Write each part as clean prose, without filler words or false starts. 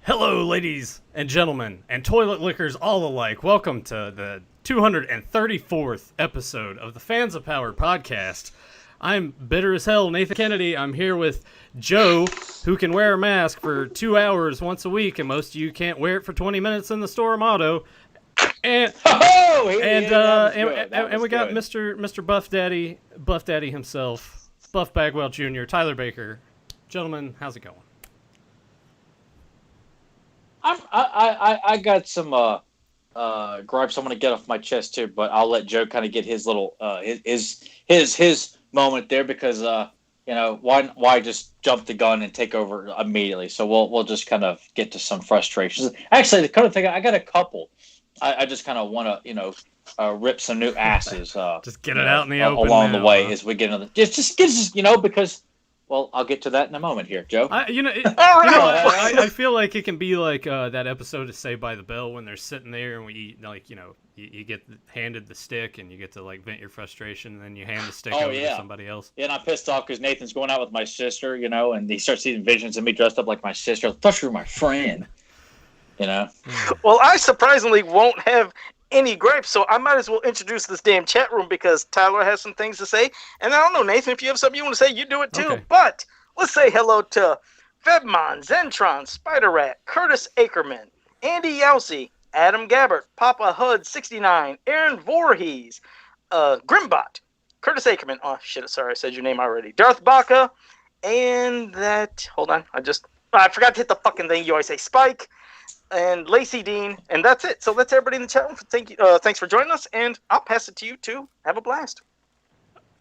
Hello, ladies and gentlemen, and toilet lickers all alike. Welcome to the 234th episode of the Fans of Power podcast. I'm bitter as hell, Nathan Kennedy. I'm here with Joe, who can wear a mask for 2 hours once a week, and most of you can't wear it for 20 minutes in the store MOTU. And we got Mr. Buff Daddy himself, Buff Bagwell Jr., Tyler Baker. Gentlemen, how's it going? I got some gripes I want to get off my chest too, but I'll let Joe kind of get his little his moment there because why just jump the gun and take over immediately? So we'll just kind of get to some frustrations. Actually, the kind of thing I got a couple. I just kind of want to rip some new asses. Just get it out in the open along now, the way as we get into just get us because. Well, I'll get to that in a moment here, Joe. I feel like it can be like that episode of Saved by the Bell when they're sitting there and you get handed the stick and you get to like vent your frustration and then you hand the stick over to somebody else. Yeah, and I'm pissed off because Nathan's going out with my sister, and he starts seeing visions of me dressed up like my sister. I thought you were my friend, Well, I surprisingly won't have any gripes, so I might as well introduce this damn chat room because Tyler has some things to say. And I don't know, Nathan, if you have something you want to say, you do it too. Okay. But let's say hello to Febmon, Zentron, Spider Rat, Curtis Ackerman, Andy Yowsey, Adam Gabbert, Papa Hud 69, Aaron Voorhees, Grimbot, Curtis Ackerman. Oh shit, sorry, I said your name already. Darth Baca, and that. Hold on, I forgot to hit the fucking thing. You always say Spike. And Lacey Dean, and that's it. So that's everybody in the chat room. Thank you. Thanks for joining us, and I'll pass it to you too. Have a blast.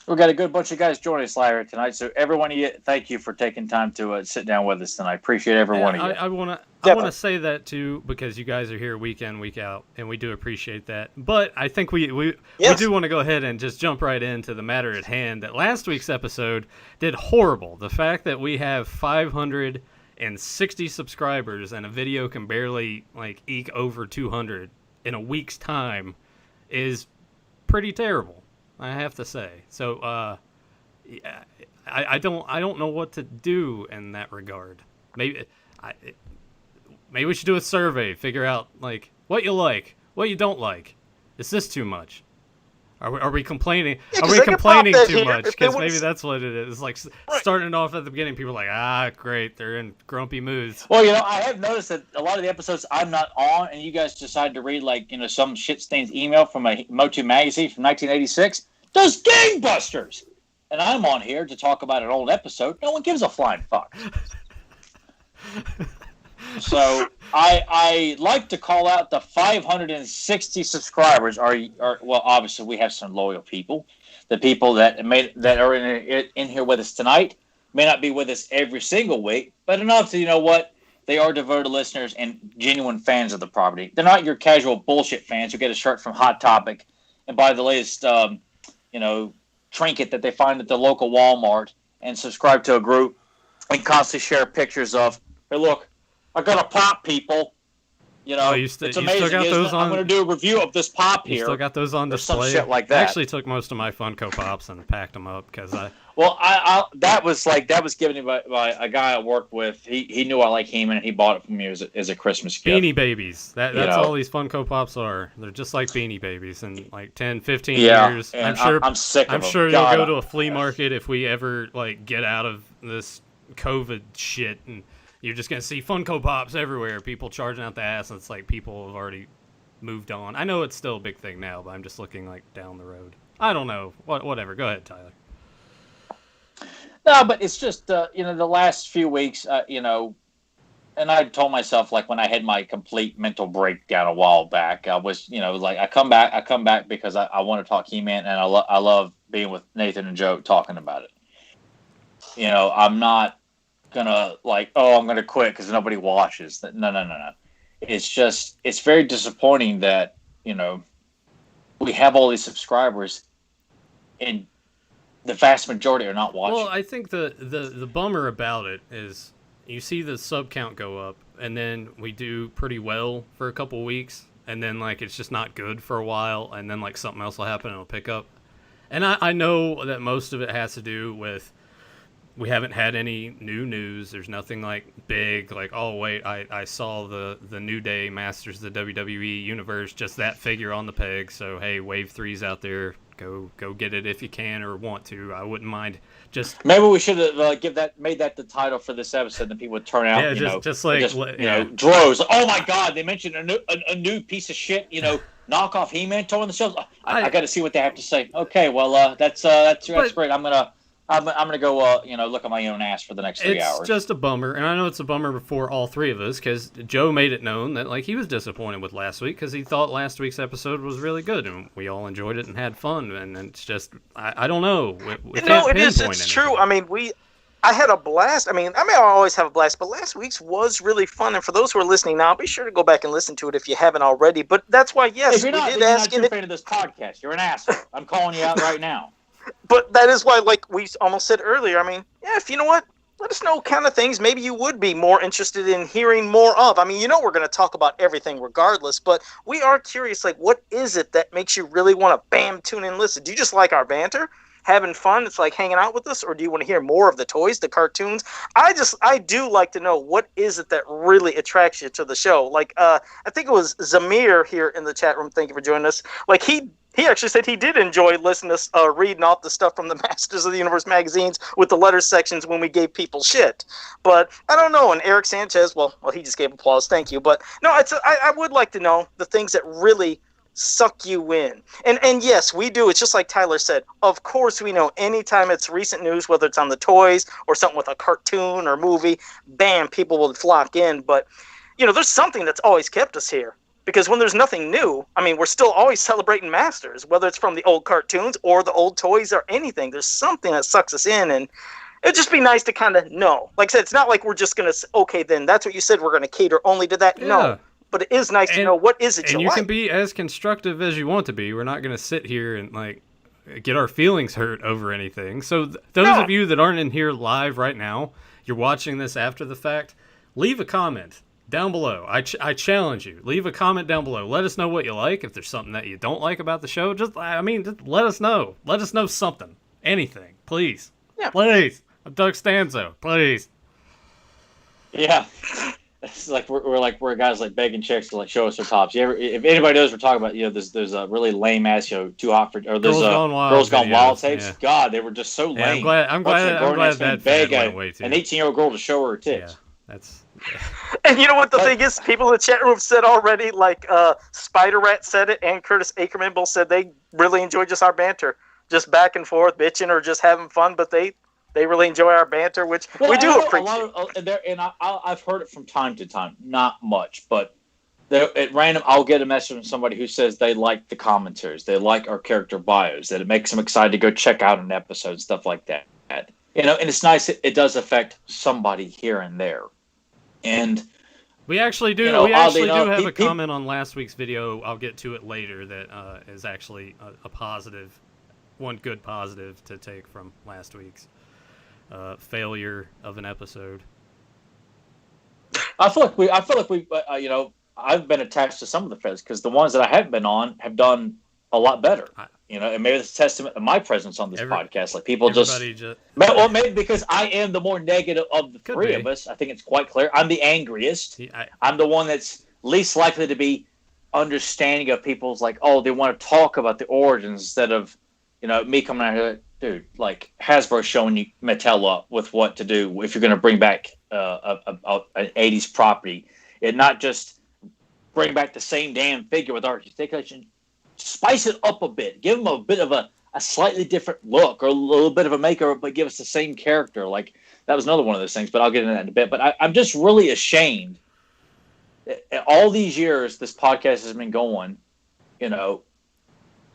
We've got a good bunch of guys joining us live tonight. So everyone, thank you for taking time to sit down with us tonight. Appreciate every one of you. I want to say that too because you guys are here week in, week out, and we do appreciate that. But I think we do want to go ahead and just jump right into the matter at hand. That last week's episode did horrible. The fact that we have 560 subscribers and a video can barely eke over 200 in a week's time is pretty terrible, I have to say. So I don't know what to do in that regard. Maybe we should do a survey, figure out what you like, what you don't like. Is this too much? Are we complaining? Are we complaining too much? Because maybe that's what it is. Starting off at the beginning, people are like, great, they're in grumpy moods. Well, I have noticed that a lot of the episodes I'm not on, and you guys decide to read some shit stains email from a MOTU magazine from 1986. Those gangbusters, and I'm on here to talk about an old episode. No one gives a flying fuck. So I like to call out the 560 subscribers. Well, obviously we have some loyal people. The people that are in here with us tonight may not be with us every single week, but enough to they are devoted listeners and genuine fans of the property. They're not your casual bullshit fans who get a shirt from Hot Topic and buy the latest trinket that they find at the local Walmart and subscribe to a group and constantly share pictures of, hey, look, I got a pop, people. It's amazing. You still got those on? I'm going to do a review of this pop here. You still got those on display? Some shit like that. I actually took most of my Funko Pops and packed them up because I. Well, that was given to me by a guy I work with. He knew I like He-Man and he bought it for me as a Christmas gift. Beanie Babies. That's all these Funko Pops are. They're just like Beanie Babies in 10, 15 years. I'm sick of them. I'm sure you'll go to a flea market if we ever get out of this COVID shit and. You're just going to see Funko Pops everywhere, people charging out the ass, and it's like people have already moved on. I know it's still a big thing now, but I'm just looking down the road. I don't know. Whatever. Go ahead, Tyler. No, but it's just, the last few weeks, and I told myself, when I had my complete mental breakdown a while back, I was, I come back because I want to talk He-Man, and I love being with Nathan and Joe talking about it. I'm not gonna I'm gonna quit because nobody watches. No. It's very disappointing that we have all these subscribers and the vast majority are not watching. Well, I think the bummer about it is you see the sub count go up and then we do pretty well for a couple weeks and then it's just not good for a while and then something else will happen and it'll pick up. And I know that most of it has to do with we haven't had any new news. There's nothing like big, like, oh wait, I saw the New Day Masters of the WWE Universe, just that figure on the peg. So hey, Wave 3's out there. Go get it if you can or want to. I wouldn't mind. Just maybe we should have made that the title for this episode, and people would turn out. Yeah, droves. Oh my God, they mentioned a new piece of shit. Knockoff He-Man toy on the shelves. I got to see what they have to say. Okay, well, that's great. I'm gonna go look at my own ass for the next 3 hours. It's just a bummer, and I know it's a bummer for all three of us because Joe made it known that he was disappointed with last week because he thought last week's episode was really good and we all enjoyed it and had fun. And it's just I don't know. It is. It's true. I mean, I had a blast. I always have a blast, but last week's was really fun. And for those who are listening now, be sure to go back and listen to it if you haven't already. But that's why, yes, if you're not a fan of this podcast, you're an asshole. I'm calling you out right now. But that is why, like we almost said earlier, if you know what, let us know kind of things maybe you would be more interested in hearing more of. We're going to talk about everything regardless, but we are curious, what is it that makes you really want to, tune in and listen? Do you just like our banter? Having fun? It's like hanging out with us? Or do you want to hear more of the toys, the cartoons? I do like to know what is it that really attracts you to the show. I think it was Zamir here in the chat room. Thank you for joining us. He actually said he did enjoy listening to us reading off the stuff from the Masters of the Universe magazines with the letter sections when we gave people shit. But I don't know. And Eric Sanchez, well, he just gave applause. Thank you. But no, I would like to know the things that really suck you in. And yes, we do. It's just like Tyler said. Of course, we know anytime it's recent news, whether it's on the toys or something with a cartoon or movie, bam, people will flock in. But, there's something that's always kept us here. Because when there's nothing new, we're still always celebrating Masters, whether it's from the old cartoons or the old toys or anything. There's something that sucks us in, and it'd just be nice to kind of know. Like I said, it's not like we're just going to, okay, then that's what you said, we're going to cater only to that. Yeah. No, but it is nice to know what is it you like. And you can be as constructive as you want to be. We're not going to sit here and, get our feelings hurt over anything. So those of you that aren't in here live right now, you're watching this after the fact, leave a comment down below. I challenge you. Leave a comment down below. Let us know what you like. If there's something that you don't like about the show, just let us know. Let us know something. Anything. Please. Yeah. Please. I'm Doug Stanzo. Please. Yeah. It's like we're guys begging chicks to show us their tops. If anybody knows, we're talking about there's a really lame ass Too Hot for, or there's Girls Gone Wild tapes. Yeah. God, they were just so lame. I'm glad that beg an 18-year-old girl to show her tits. Yeah, that's. And you know what the thing is? People in the chat room said already, Spider Rat said it, and Curtis Ackerman both said they really enjoy just our banter, just back and forth, bitching or just having fun. But they really enjoy our banter, which we do appreciate. I've heard it from time to time, not much, but at random, I'll get a message from somebody who says they like the commentaries, they like our character bios, that it makes them excited to go check out an episode, stuff like that. And it's nice. It does affect somebody here and there. And we actually do. We actually do have a comment on last week's video. I'll get to it later. That is actually a positive, one good positive to take from last week's failure of an episode. I feel like we. I've been attached to some of the failures because the ones that I haven't been on have done a lot better. And maybe it's a testament of my presence on this podcast. People maybe because I am the more negative of the three of us. I think it's quite clear. I'm the angriest. I'm the one that's least likely to be understanding of people's they want to talk about the origins instead of, me coming out here, dude, Hasbro showing you Mattel up with what to do if you're going to bring back an 80s property and not just bring back the same damn figure with articulation. Spice it up a bit. Give them a bit of a slightly different look or a little bit of a makeover, but give us the same character. That was another one of those things, but I'll get into that in a bit. But I'm just really ashamed. All these years this podcast has been going,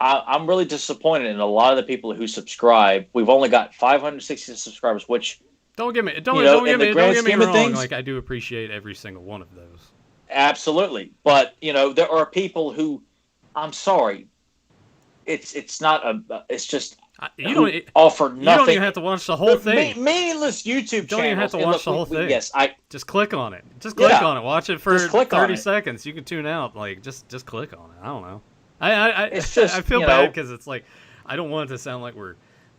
I'm really disappointed in a lot of the people who subscribe. We've only got 560 subscribers, which don't get me wrong. I do appreciate every single one of those. Absolutely, but there are people who. I'm sorry. It's not it's just you don't offer nothing. You don't even have to watch the whole thing. Meaningless YouTube channels. You don't even have to watch the whole thing. Yes, just click on it. Just click on it. Watch it for 30 seconds. You can tune out. Just click on it. I don't know. I feel bad because it's I don't want it to sound like we're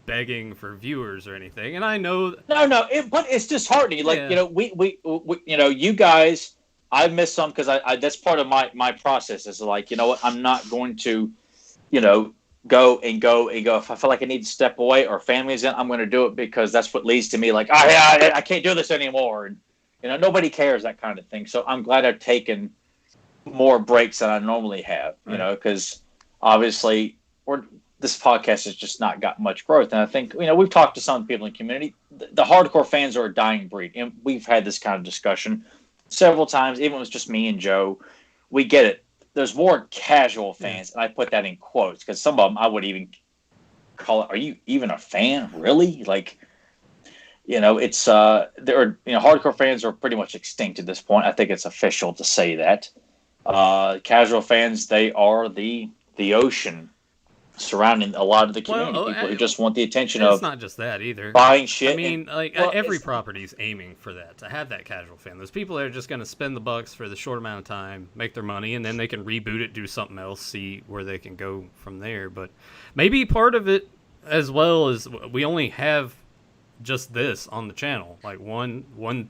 begging for viewers or anything. And I know no, but it's disheartening. Like, we you guys, I miss some because I that's part of my process is like, you know what, I'm not going to, go. If I feel like I need to step away or family's in, I'm going to do it because that's what leads to me like, I can't do this anymore. And, nobody cares, that kind of thing. So I'm glad I've taken more breaks than I normally have, because obviously this podcast has just not got much growth. And I think, we've talked to some people in the community. The hardcore fans are a dying breed. And we've had this kind of discussion several times, even when it was just me and Joe. We get it. There's more casual fans, and I put that in quotes because some of them I would even call it, are you even a fan? Really? Like, it's hardcore fans are pretty much extinct at this point. I think it's official to say that. Casual fans, they are the ocean surrounding a lot of the community. People who just want the attention of. It's not just that either. Buying shit. I mean, every property's aiming for that, to have that casual fan. Those people that are just going to spend the bucks for the short amount of time, make their money, and then they can reboot it, do something else, see where they can go from there. But maybe part of it as well is we only have just this on the channel, like one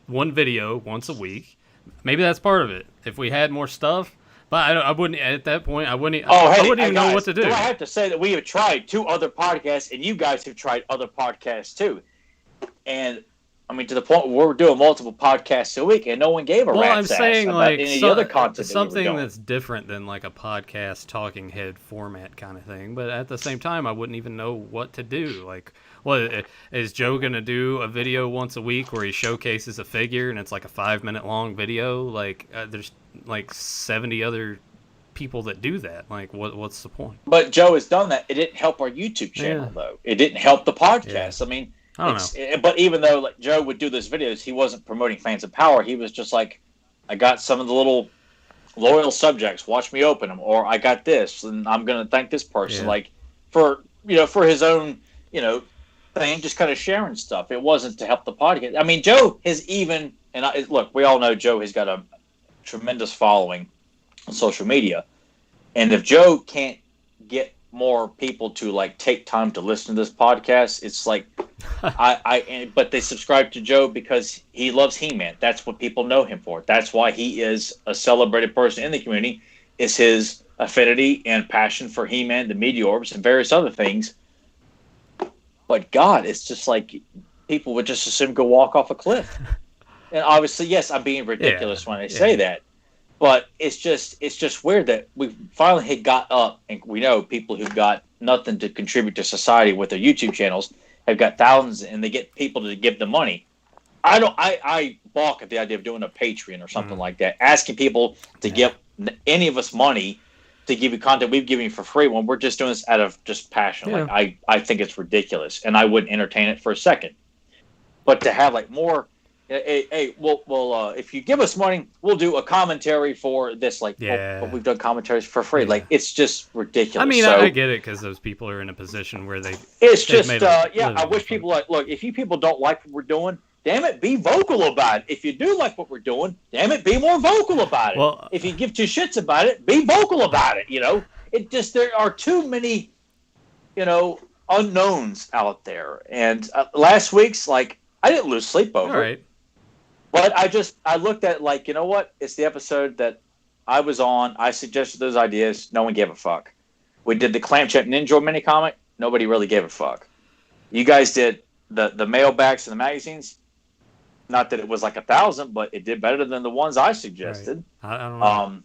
video once a week. Maybe that's part of it. If we had more stuff. But I wouldn't, at that point, I wouldn't even know what to do. I have to say that we have tried 2 other podcasts, and you guys have tried other podcasts too. And, I mean, to the point where we're doing multiple podcasts a week, and no one gave a rat's ass about any of the other content something that's different than like a podcast talking head format kind of thing. But at the same time, I wouldn't even know what to do. Like, what is Joe going to do a video once a week where he showcases a figure and it's like a 5-minute long video? Like, there's like 70 other people that do that. Like, what's the point? But Joe has done that. It didn't help our YouTube channel, though. It didn't help the podcast. Yeah. I mean, I don't know. But even though like Joe would do those videos, he wasn't promoting Fans of Power. He was just like, I got some of the little loyal subjects. Watch me open them. Or I got this, and I'm going to thank this person. Yeah. Like, for his own, thing, just kind of sharing stuff. It wasn't to help the podcast. I mean, Joe has even, look, we all know Joe has got a tremendous following on social media. And if Joe can't get more people to like take time to listen to this podcast, it's like, but they subscribe to Joe because he loves He-Man. That's what people know him for. That's why he is a celebrated person in the community, is his affinity and passion for He-Man, the Meteorbs, and various other things. But God, it's just like people would just assume go walk off a cliff. And obviously, yes, I'm being ridiculous when I say that. But it's just weird that we finally had got up, and we know people who've got nothing to contribute to society with their YouTube channels have got thousands, and they get people to give them money. I balk at the idea of doing a Patreon or something like that, asking people to give any of us money to give you content we've given you for free when we're just doing this out of just passion. Yeah. Like I think it's ridiculous, and I wouldn't entertain it for a second. But to have like more, hey, we'll if you give us money, we'll do a commentary for this. Like, but we've done commentaries for free. Like, it's just ridiculous. I mean, so, I get it because those people are in a position where they. It's just I wish people look. If you people don't like what we're doing, damn it, be vocal about it. If you do like what we're doing, damn it, be more vocal about it. Well, if you give 2 shits about it, be vocal about it. It just, there are too many, unknowns out there. And last week's, like, I didn't lose sleep over all right. it. But I looked at, like, you know what? It's the episode that I was on. I suggested those ideas. No one gave a fuck. We did the Clamchat Ninja mini comic. Nobody really gave a fuck. You guys did the mailbags and the magazines. Not that it was like 1,000, but it did better than the ones I suggested. Right. I don't know.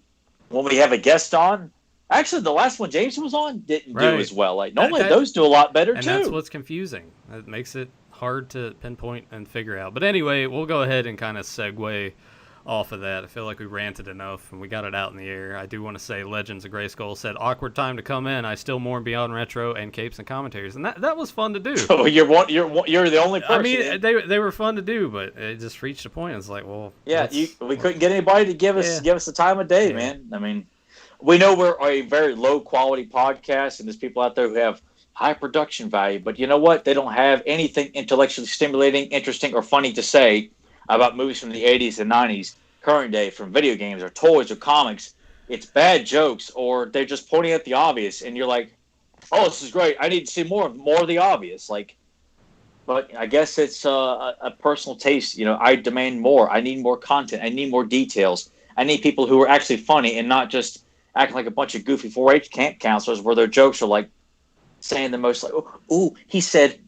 When we have a guest on, actually the last one James was on didn't do as well. Like normally those do a lot better too. And that's what's confusing. It makes it hard to pinpoint and figure out. But anyway, we'll go ahead and kind of segue off of that. I feel like we ranted enough and we got it out in the air. I do want to say Legends of Grayskull said, awkward time to come in. I still mourn Beyond Retro and Capes and Commentaries. And that was fun to do. Oh, you're the only person. I mean, they were fun to do, but it just reached a point. It's like, well, yeah, we couldn't get anybody to give us the time of day, man. I mean, we know we're a very low quality podcast, and there's people out there who have high production value, but you know what? They don't have anything intellectually stimulating, interesting, or funny to say about movies from the 80s and 90s, current day, from video games or toys or comics. It's bad jokes, or they're just pointing at the obvious, and you're like, oh, this is great. I need to see more of the obvious. Like, but I guess it's a personal taste. I demand more. I need more content. I need more details. I need people who are actually funny and not just acting like a bunch of goofy 4-H camp counselors where their jokes are like saying the most like, "Ooh, he said,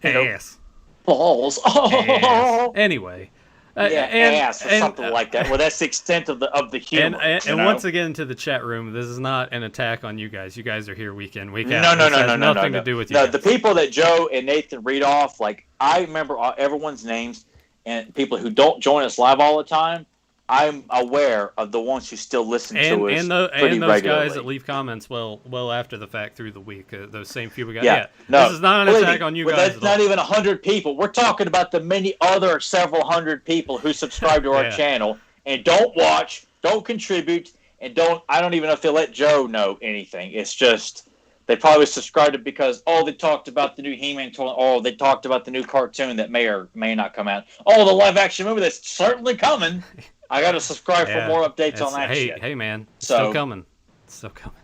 ass, balls." Ass. Anyway. Ass or something like that. Well, that's the extent of the humor. And once again, to the chat room, this is not an attack on you guys. You guys are here week in, week out. No, nothing to do with you. No, guys. the people that Joe and Nathan read off, like I remember everyone's names, and people who don't join us live all the time. I'm aware of the ones who still listen to us pretty and those regularly. guys that leave comments well after the fact through the week. Those same few we got. Yeah, no, this is not an attack on you guys. That's not even 100 people. We're talking about the many other several hundred people who subscribe to our channel and don't watch, don't contribute, and I don't even know if they let Joe know anything. It's just they probably subscribed because they talked about the new He-Man toy. They talked about the new cartoon that may or may not come out. The live action movie that's certainly coming. I got to subscribe for more updates on that shit. Hey, man. It's still coming. It's still coming.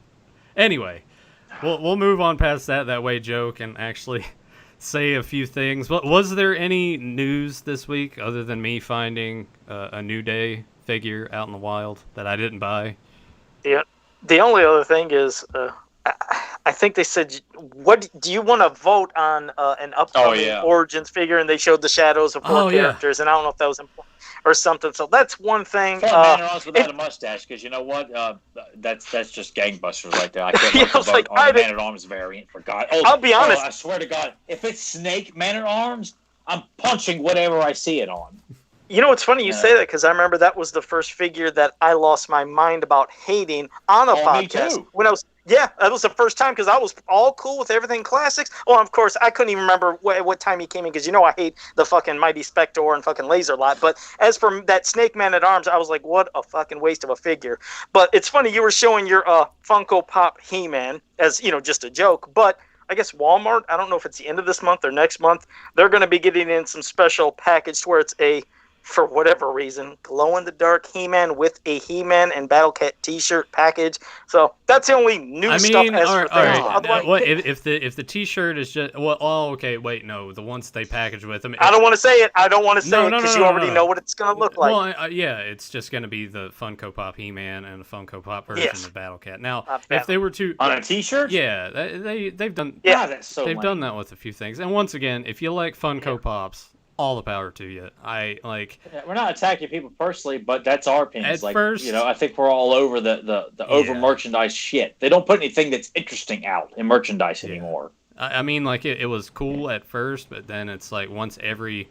Anyway, we'll move on past that. That way Joe can actually say a few things. Was there any news this week other than me finding a New Day figure out in the wild that I didn't buy? Yeah. The only other thing is, I think they said, "What do you want to vote on an upcoming Origins figure?" And they showed the shadows of 4 characters, and I don't know if that was important or something. So that's one thing. Man-at-Arms without a mustache, because you know what? That's just gangbusters right there. I can't wait to vote on the Man-at-Arms variant for God. I'll be honest. I swear to God, if it's Snake Man-at-Arms, I'm punching whatever I see it on. You know, it's funny you say that because I remember that was the first figure that I lost my mind about hating on a podcast. Me too. When I was, that was the first time because I was all cool with everything classics. Well, of course, I couldn't even remember what time he came in because I hate the fucking Mighty Spector and fucking Laser Lot. But as for that Snake Man-at-Arms, I was like, what a fucking waste of a figure. But it's funny you were showing your Funko Pop He-Man as just a joke, but. I guess Walmart, I don't know if it's the end of this month or next month, they're going to be getting in some special package where it's for whatever reason, glow-in-the-dark He-Man with a He-Man and Battle Cat T-shirt package. So that's the only new stuff. All right. If the T-shirt is just okay. Wait, no, the ones they package with them. I don't want to say it. I don't want to say it because you already know what it's going to look like. Well, it's just going to be the Funko Pop He-Man and the Funko Pop version of Battle Cat. Now, if they were to on a T-shirt, they've done. Yeah, that's so. They've done that with a few things. And once again, if you like Funko Pops. All the power to you. We're not attacking people personally, but that's our opinions. At first, I think we're all over the over merchandise shit. They don't put anything that's interesting out in merchandise anymore. I mean, it was cool at first, but then it's like once every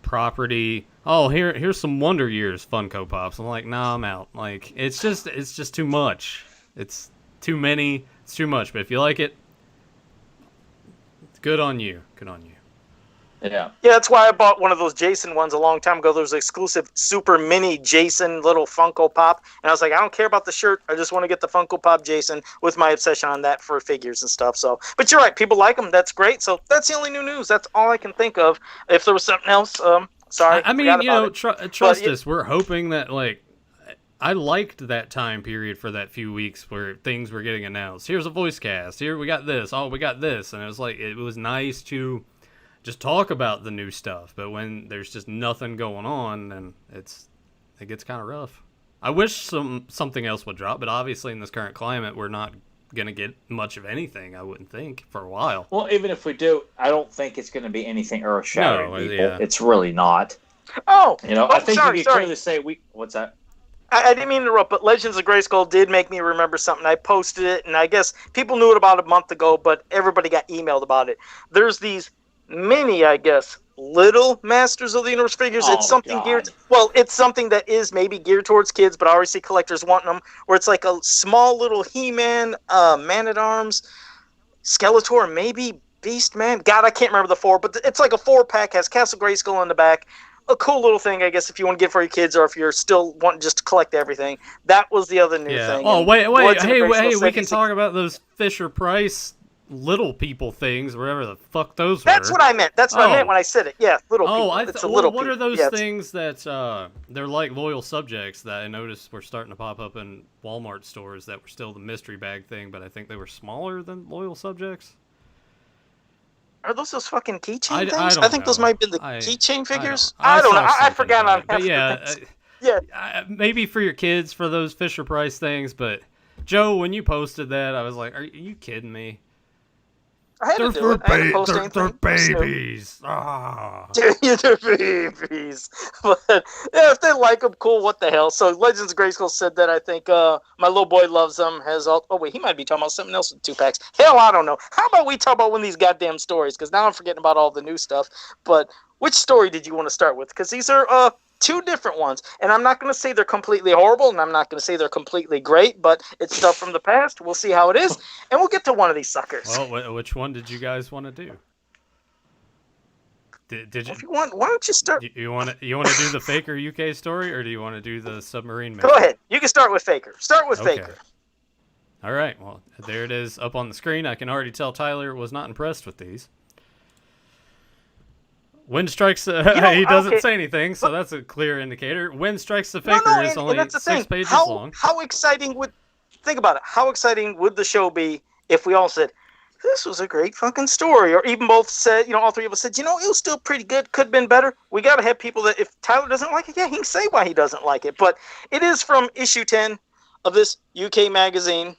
property. Here's some Wonder Years Funko Pops. I'm like, nah, I'm out. Like it's just too much. It's too many. It's too much. But if you like it, good on you. Good on you. Yeah, that's why I bought one of those Jason ones a long time ago. Those exclusive super mini Jason little Funko Pop. And I was like, I don't care about the shirt. I just want to get the Funko Pop Jason with my obsession on that for figures and stuff. So, but you're right. People like them. That's great. So that's the only new news. That's all I can think of. If there was something else, sorry. I mean, trust us. We're hoping that, I liked that time period for that few weeks where things were getting announced. Here's a voice cast. Here we got this. We got this. And it was like, it was nice to just talk about the new stuff, but when there's just nothing going on, then it gets kind of rough. I wish something else would drop, but obviously in this current climate, we're not gonna get much of anything. I wouldn't think for a while. Well, even if we do, I don't think it's gonna be anything earth-shattering. No, people. It's really not. I think you can clearly say what's that? I didn't mean to interrupt, but Legends of Grayskull did make me remember something. I posted it, and I guess people knew it about a month ago, but everybody got emailed about it. There's these mini, I guess, little Masters of the Universe figures. It's something geared. Well, it's something that is maybe geared towards kids, but I always see collectors wanting them. Where it's like a small little He-Man, Man-at-Arms, Skeletor, maybe Beast-Man. God, I can't remember the four, but it's like a 4-pack. Has Castle Grayskull in the back. A cool little thing, I guess, if you want to get for your kids, or if you're still wanting just to collect everything. That was the other new thing. Oh, wait! Hey, we can talk about those Fisher Price little people things, wherever the fuck those were. That's what I meant. That's what I meant when I said it. Yeah, little people. It's a little what people. are those things that they're like loyal subjects that I noticed were starting to pop up in Walmart stores that were still the mystery bag thing, but I think they were smaller than loyal subjects? Are those fucking keychain things? I think know. those might have been the keychain figures. I don't know. I forgot on half the things. Yeah. Maybe for your kids for those Fisher Price things, but Joe, when you posted that, I was like, "Are you kidding me?" I had to do it. I hadn't posted anything. They're babies. Ah. They're babies. But yeah, if they like them, cool. What the hell? So Legends of Grayskull said that. I think my little boy loves them. Has all. Oh wait, he might be talking about something else with 2-packs. Hell, I don't know. How about we talk about one of these goddamn stories? Because now I'm forgetting about all the new stuff. But which story did you want to start with? Because these are two different ones, and I'm not going to say they're completely horrible, and I'm not going to say they're completely great, but it's stuff from the past. We'll see how it is, and we'll get to one of these suckers. Well, which one did you guys want to do? Did you? If you want, why don't you start? You want to do the Faker UK story, or do you want to do the Submarine Mystery? Go ahead. You can start with Faker. Start with Okay. Faker. All right. Well, there it is up on the screen. I can already tell Tyler was not impressed with these. Wind strikes. He doesn't say anything, so that's a clear indicator. Wind strikes the Faker is only 6 pages long. How exciting would think about it? How exciting would the show be if we all said this was a great fucking story, or even both said, all three of us said, it was still pretty good, could have been better. We got to have people that if Tyler doesn't like it, yeah, he can say why he doesn't like it. But it is from issue 10 of this UK magazine,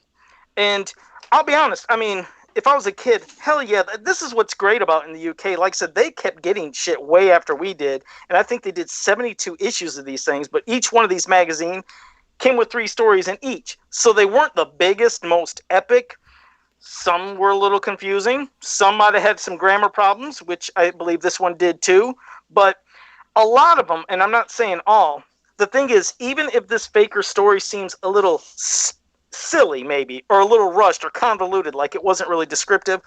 and I'll be honest. I mean, if I was a kid, hell yeah, this is what's great about in the UK. Like I said, they kept getting shit way after we did. And I think they did 72 issues of these things. But each one of these magazines came with 3 stories in each. So they weren't the biggest, most epic. Some were a little confusing. Some might have had some grammar problems, which I believe this one did too. But a lot of them, and I'm not saying all, the thing is, even if this Faker story seems a little silly maybe, or a little rushed or convoluted, like it wasn't really descriptive,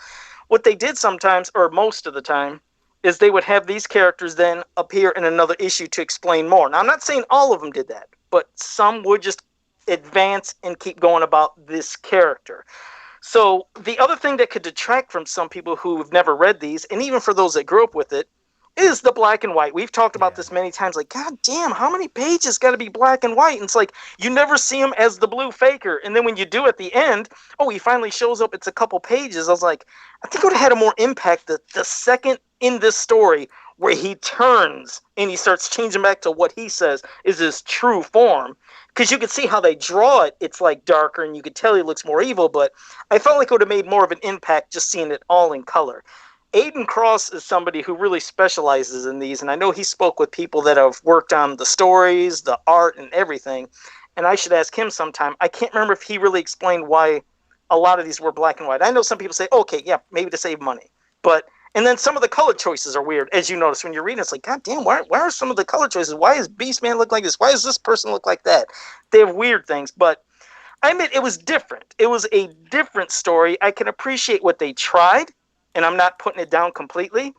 what they did sometimes, or most of the time, is they would have these characters then appear in another issue to explain more. Now, I'm not saying all of them did that, but some would just advance and keep going about this character. So the other thing that could detract from some people who have never read these, and even for those that grew up with it, is the black and white. We've talked about this many times. Like, God damn, how many pages got to be black and white? And it's like, you never see him as the blue Faker. And then when you do at the end, he finally shows up. It's a couple pages. I was like, I think it would have had a more impact the second in this story where he turns and he starts changing back to what he says is his true form. Because you could see how they draw it. It's like darker and you could tell he looks more evil. But I felt like it would have made more of an impact just seeing it all in color. Aiden Cross is somebody who really specializes in these, and I know he spoke with people that have worked on the stories, the art, and everything, and I should ask him sometime. I can't remember if he really explained why a lot of these were black and white. I know some people say, okay, yeah, maybe to save money, and then some of the color choices are weird, as you notice when you're reading. It's like, God damn, why are some of the color choices? Why does Beastman look like this? Why does this person look like that? They have weird things, but I admit it was different. It was a different story. I can appreciate what they tried, and I'm not putting it down completely,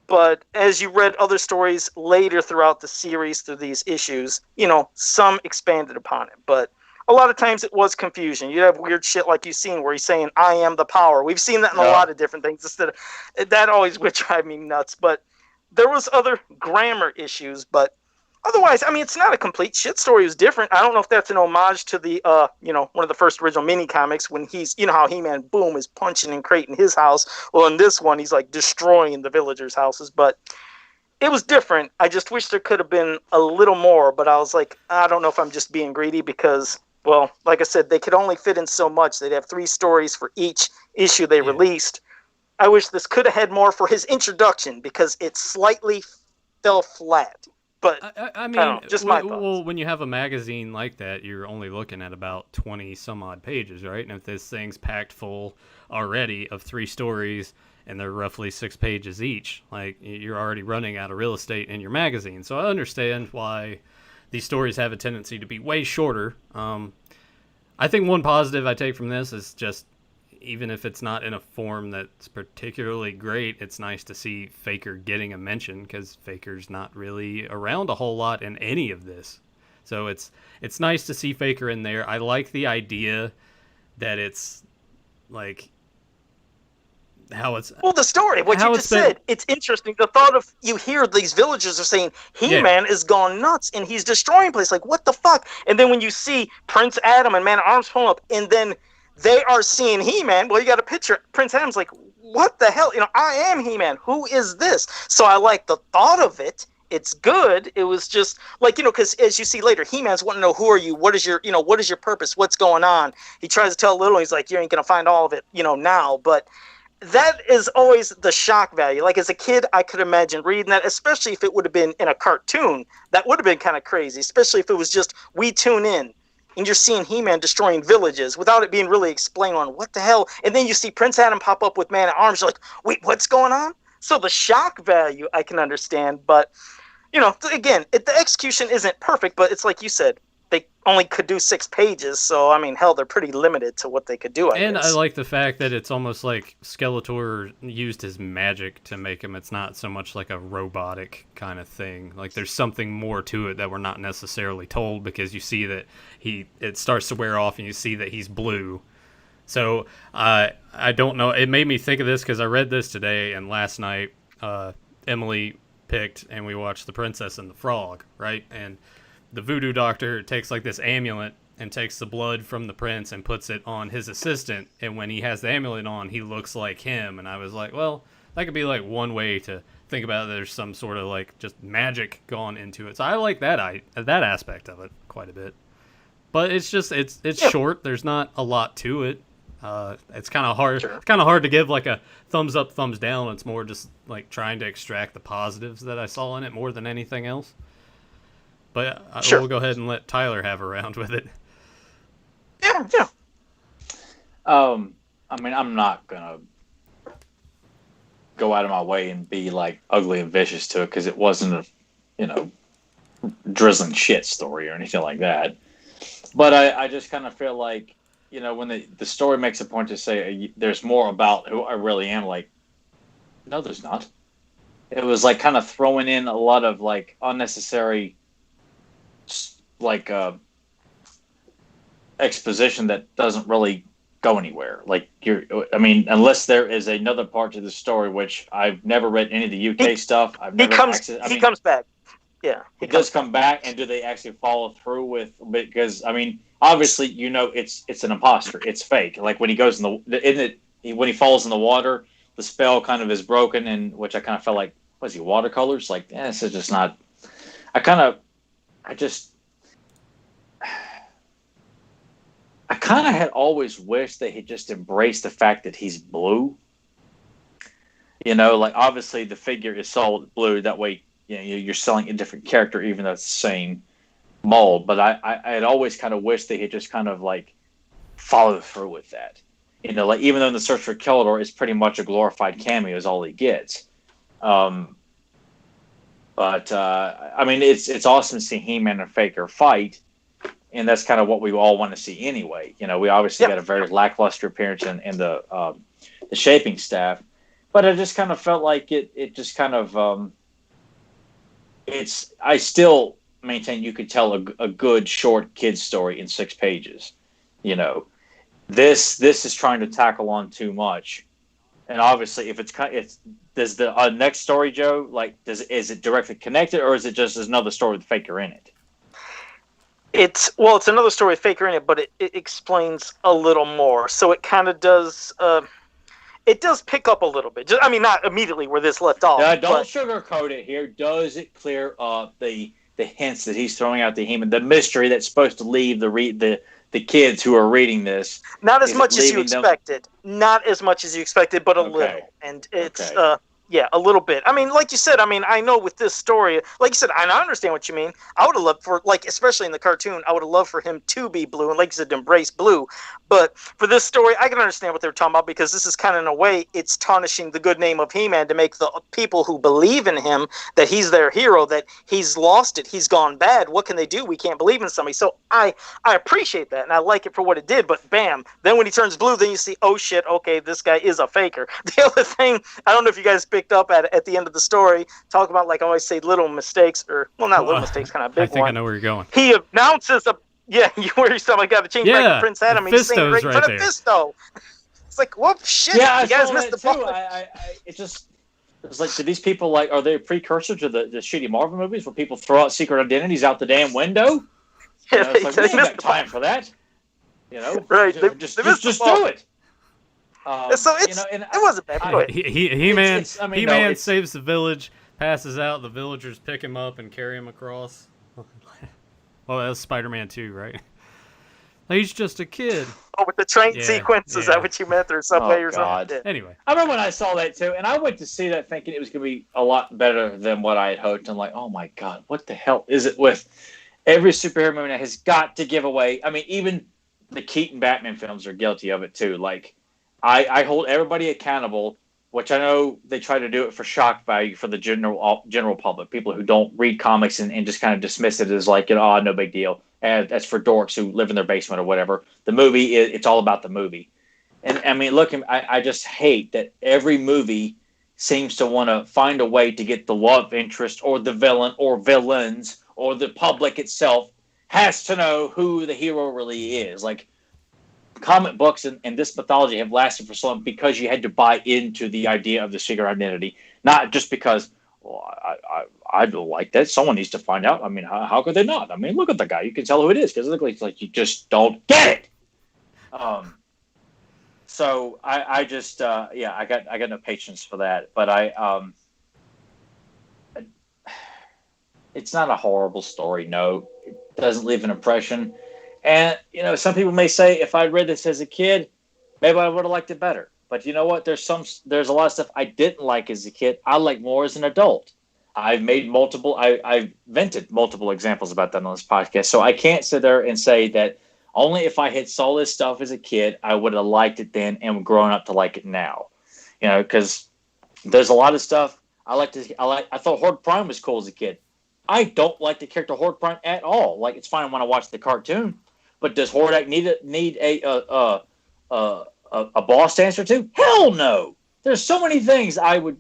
but as you read other stories later throughout the series through these issues, some expanded upon it. But a lot of times it was confusion. You have weird shit like you've seen where he's saying, I am the power. We've seen that in a lot of different things. That always would drive me nuts. But there was other grammar issues, but otherwise, I mean, it's not a complete shit story. It was different. I don't know if that's an homage to the, one of the first original mini comics when he's, how He-Man, boom, is punching and creating his house. Well, in this one, he's like destroying the villagers' houses. But it was different. I just wish there could have been a little more. But I was like, I don't know if I'm just being greedy because, well, like I said, they could only fit in so much. They'd have 3 stories for each issue they released. I wish this could have had more for his introduction because it slightly fell flat. But I mean, just my thoughts. Well, when you have a magazine like that, you're only looking at about 20 some odd pages, right? And if this thing's packed full already of 3 stories and they're roughly 6 pages each, like you're already running out of real estate in your magazine. So I understand why these stories have a tendency to be way shorter. I think one positive I take from this is just, even if it's not in a form that's particularly great, it's nice to see Faker getting a mention because Faker's not really around a whole lot in any of this. So it's nice to see Faker in there. I like the idea that it's like how it's the story, what you just said, it's interesting. The thought of you hear these villagers are saying He-Man is gone nuts and he's destroying places. Like, what the fuck? And then when you see Prince Adam and Man-at-Arms pulling up, and then they are seeing He-Man. Well, you got a picture. Prince Adam's like, what the hell? I am He-Man. Who is this? So I like the thought of it. It's good. It was just like, because as you see later, He-Man's wanting to know, who are you? What is your purpose? What's going on? He tries to tell Little, he's like, you ain't going to find all of it, now. But that is always the shock value. Like, as a kid, I could imagine reading that, especially if it would have been in a cartoon. That would have been kind of crazy, especially if it was just, we tune in and you're seeing He-Man destroying villages without it being really explained on what the hell. And then you see Prince Adam pop up with Man-at-Arms. You're like, wait, what's going on? So the shock value I can understand, but again, the execution isn't perfect, but it's like you said, they only could do 6 pages, so I mean, hell, they're pretty limited to what they could do. I guess. I like the fact that it's almost like Skeletor used his magic to make him. It's not so much like a robotic kind of thing. Like there's something more to it that we're not necessarily told, because you see that it starts to wear off, and you see that he's blue. So I don't know. It made me think of this because I read this today, and last night Emily picked and we watched The Princess and the Frog, right? And the voodoo doctor takes like this amulet and takes the blood from the prince and puts it on his assistant, and when he has the amulet on, he looks like him. And I was like, well, that could be like one way to think about it. There's some sort of like just magic gone into it. So I like that aspect of it quite a bit. But it's just it's short. There's not a lot to it. It's kind of hard. Sure. It's kind of hard to give like a thumbs up, thumbs down. It's more just like trying to extract the positives that I saw in it more than anything else. But we'll go ahead and let Tyler have a round with it. Yeah. I mean, I'm not gonna go out of my way and be like ugly and vicious to it, because it wasn't a drizzling shit story or anything like that. But I just kind of feel like, when the story makes a point to say there's more about who I really am, like, no, there's not. It was like kind of throwing in a lot of like unnecessary, like exposition that doesn't really go anywhere. Like unless there is another part to the story, which I've never read any of the UK stuff. He comes back. Yeah, he does come back, and do they actually follow through with? Because I mean, obviously, it's an imposter. It's fake. Like when he goes when he falls in the water, the spell kind of is broken, and which I kind of felt like, was he watercolors? Like, this is just not. I kind of had always wished that he just embraced the fact that he's blue. Like obviously the figure is solid blue. That way, you're selling a different character, even though it's the same mold. But I had always kind of wished they had just kind of like followed through with that. Like even though in the Search for Keldor is pretty much a glorified cameo is all he gets. But I mean, it's awesome to see He-Man and Faker fight, and that's kind of what we all want to see anyway. We obviously got a very lackluster appearance in the shaping staff, but I just kind of felt like it just kind of I still maintain you could tell a good short kid's story in 6 pages. This is trying to tackle on too much, and obviously if does the next story, Joe, like is it directly connected, or is it just another story with Faker in it? It's another story with Faker in it, but it explains a little more. So it kind of does. It does pick up a little bit. I mean, not immediately where this left off. Don't sugarcoat it here. Does it clear up the hints that he's throwing out to He-Man, the mystery that's supposed to leave the kids who are reading this? Not as much as you expected. Not as much as you expected, but a little. And it's a little bit. I mean, like you said, I know with this story, like you said, I understand what you mean. I would have loved for, like, especially in the cartoon, I would have loved for him to be blue, and like you said, to embrace blue. But for this story, I can understand what they're talking about, because this is kind of, in a way, it's tarnishing the good name of He-Man to make the people who believe in him, that he's their hero, that he's lost it, he's gone bad. What can they do? We can't believe in somebody. So I appreciate that, and I like it for what it did, but bam, then when he turns blue, then you see, oh shit, okay, this guy is a faker. The other thing, I don't know if you guys picked up at the end of the story, talk about, like I always say, little mistakes, or, well, not little mistakes, kind of big one. I think I know where you're going. He announces you were something, I got to change back to Prince Adam, and he's saying right in front of Fisto. like, well, shit. Yeah, you guys missed the too. It's like, do these people are they a precursor to the shitty Marvel movies where people throw out secret identities out the damn window? Yeah, It's like, we ain't got time for that. Right? Just do it. So it wasn't bad. He-Man saves the village, passes out. The villagers pick him up and carry him across. Well, that was Spider-Man 2, right? He's just a kid. Oh, with the train sequence, is that what you meant, or something? Or something? Anyway, I remember when I saw that too, and I went to see that thinking it was going to be a lot better than what I had hoped. I'm like, oh my god, what the hell is it with every superhero movie that has got to give away? I mean, even the Keaton Batman films are guilty of it too. Like, I hold everybody accountable, which I know they try to do it for shock value for the general public, people who don't read comics and just kind of dismiss it as like, no big deal. And that's for dorks who live in their basement or whatever. The movie, it's all about the movie. And I mean, look, I just hate that every movie seems to want to find a way to get the love interest or the villain or villains or the public itself has to know who the hero really is. Like, comic books and this mythology have lasted for so long because you had to buy into the idea of the secret identity, not just because, I don't like that. Someone needs to find out. I mean, how could they not? I mean, look at the guy. You can tell who it is because it looks like you just don't get it. So I just I got no patience for that. But it's not a horrible story. No, it doesn't leave an impression. And some people may say if I'd read this as a kid, maybe I would have liked it better. But you know what? There's a lot of stuff I didn't like as a kid. I like more as an adult. I've vented multiple examples about that on this podcast. So I can't sit there and say that only if I had saw this stuff as a kid, I would have liked it then and grown up to like it now. Because there's a lot of stuff I thought Horde Prime was cool as a kid. I don't like the character Horde Prime at all. Like, it's fine when I watch the cartoon, but does Hordak need a boss to answer to? Hell no. There's so many things I'm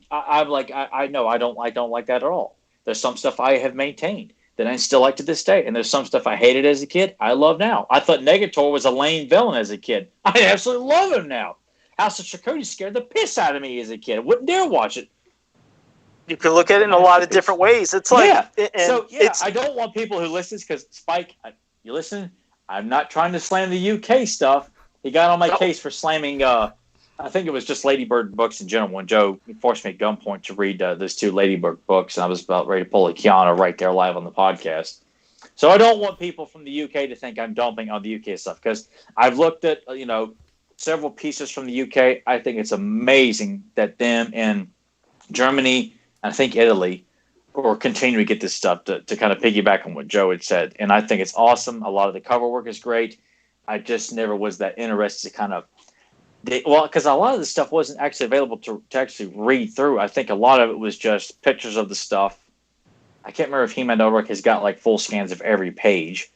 like, I know I don't like that at all. There's some stuff I have maintained that I still like to this day, and there's some stuff I hated as a kid I love now. I thought Negator was a lame villain as a kid. I absolutely love him now. House of Chakotay scared the piss out of me as a kid. I wouldn't dare watch it. You can look at it in a lot of different ways. It's like, I don't want people who listen, because Spike, you listen. I'm not trying to slam the UK stuff. He got on my case for slamming. I think it was just Ladybird books in general. When Joe forced me at gunpoint to read those two Ladybird books, and I was about ready to pull a Kiana right there live on the podcast. So I don't want people from the UK to think I'm dumping on the UK stuff, because I've looked at several pieces from the UK. I think it's amazing that them in Germany, I think Italy, or continue to get this stuff to kind of piggyback on what Joe had said. And I think it's awesome. A lot of the cover work is great. I just never was that interested to kind of, because a lot of the stuff wasn't actually available to actually read through. I think a lot of it was just pictures of the stuff. I can't remember if He-Man has got like full scans of every page,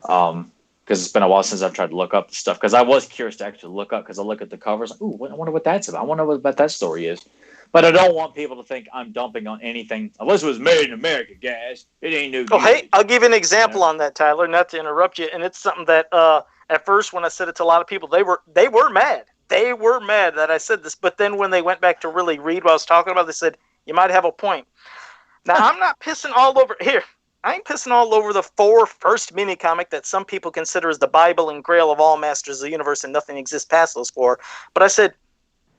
because it's been a while since I've tried to look up the stuff. Because I was curious to actually look up, because I look at the covers. Ooh, I wonder what that's about. I wonder what about that story is. But I don't want people to think I'm dumping on anything. Unless it was made in America, guys. It ain't new. Oh, hey, I'll give you an example on that, Tyler, not to interrupt you. And it's something that at first when I said it to a lot of people, they were mad. They were mad that I said this. But then when they went back to really read what I was talking about, they said, you might have a point. Now, I'm not pissing all over here. I ain't pissing all over the first mini comic that some people consider as the Bible and Grail of all Masters of the Universe, and nothing exists past those four. But I said,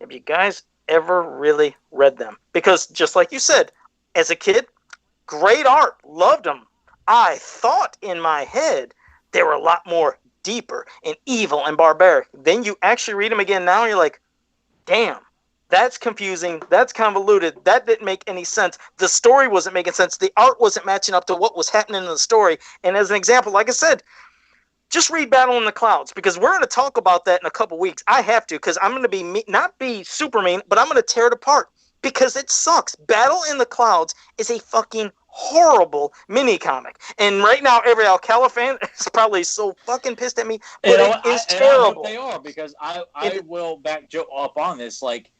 have you guys ever really read them? Because just like you said, as a kid, great art, loved them. I thought in my head they were a lot more deeper and evil and barbaric. Then you actually read them again now and you're like, damn, that's confusing, that's convoluted, that didn't make any sense. The story wasn't making sense, the art wasn't matching up to what was happening in the story. And as an example, like I said, just read Battle in the Clouds, because we're going to talk about that in a couple weeks. I have to, because I'm going to not be super mean, but I'm going to tear it apart, because it sucks. Battle in the Clouds is a fucking horrible mini comic. And right now, every Alcala fan is probably so fucking pissed at me, but it is terrible. They are, because I will back Joe up on this. Like,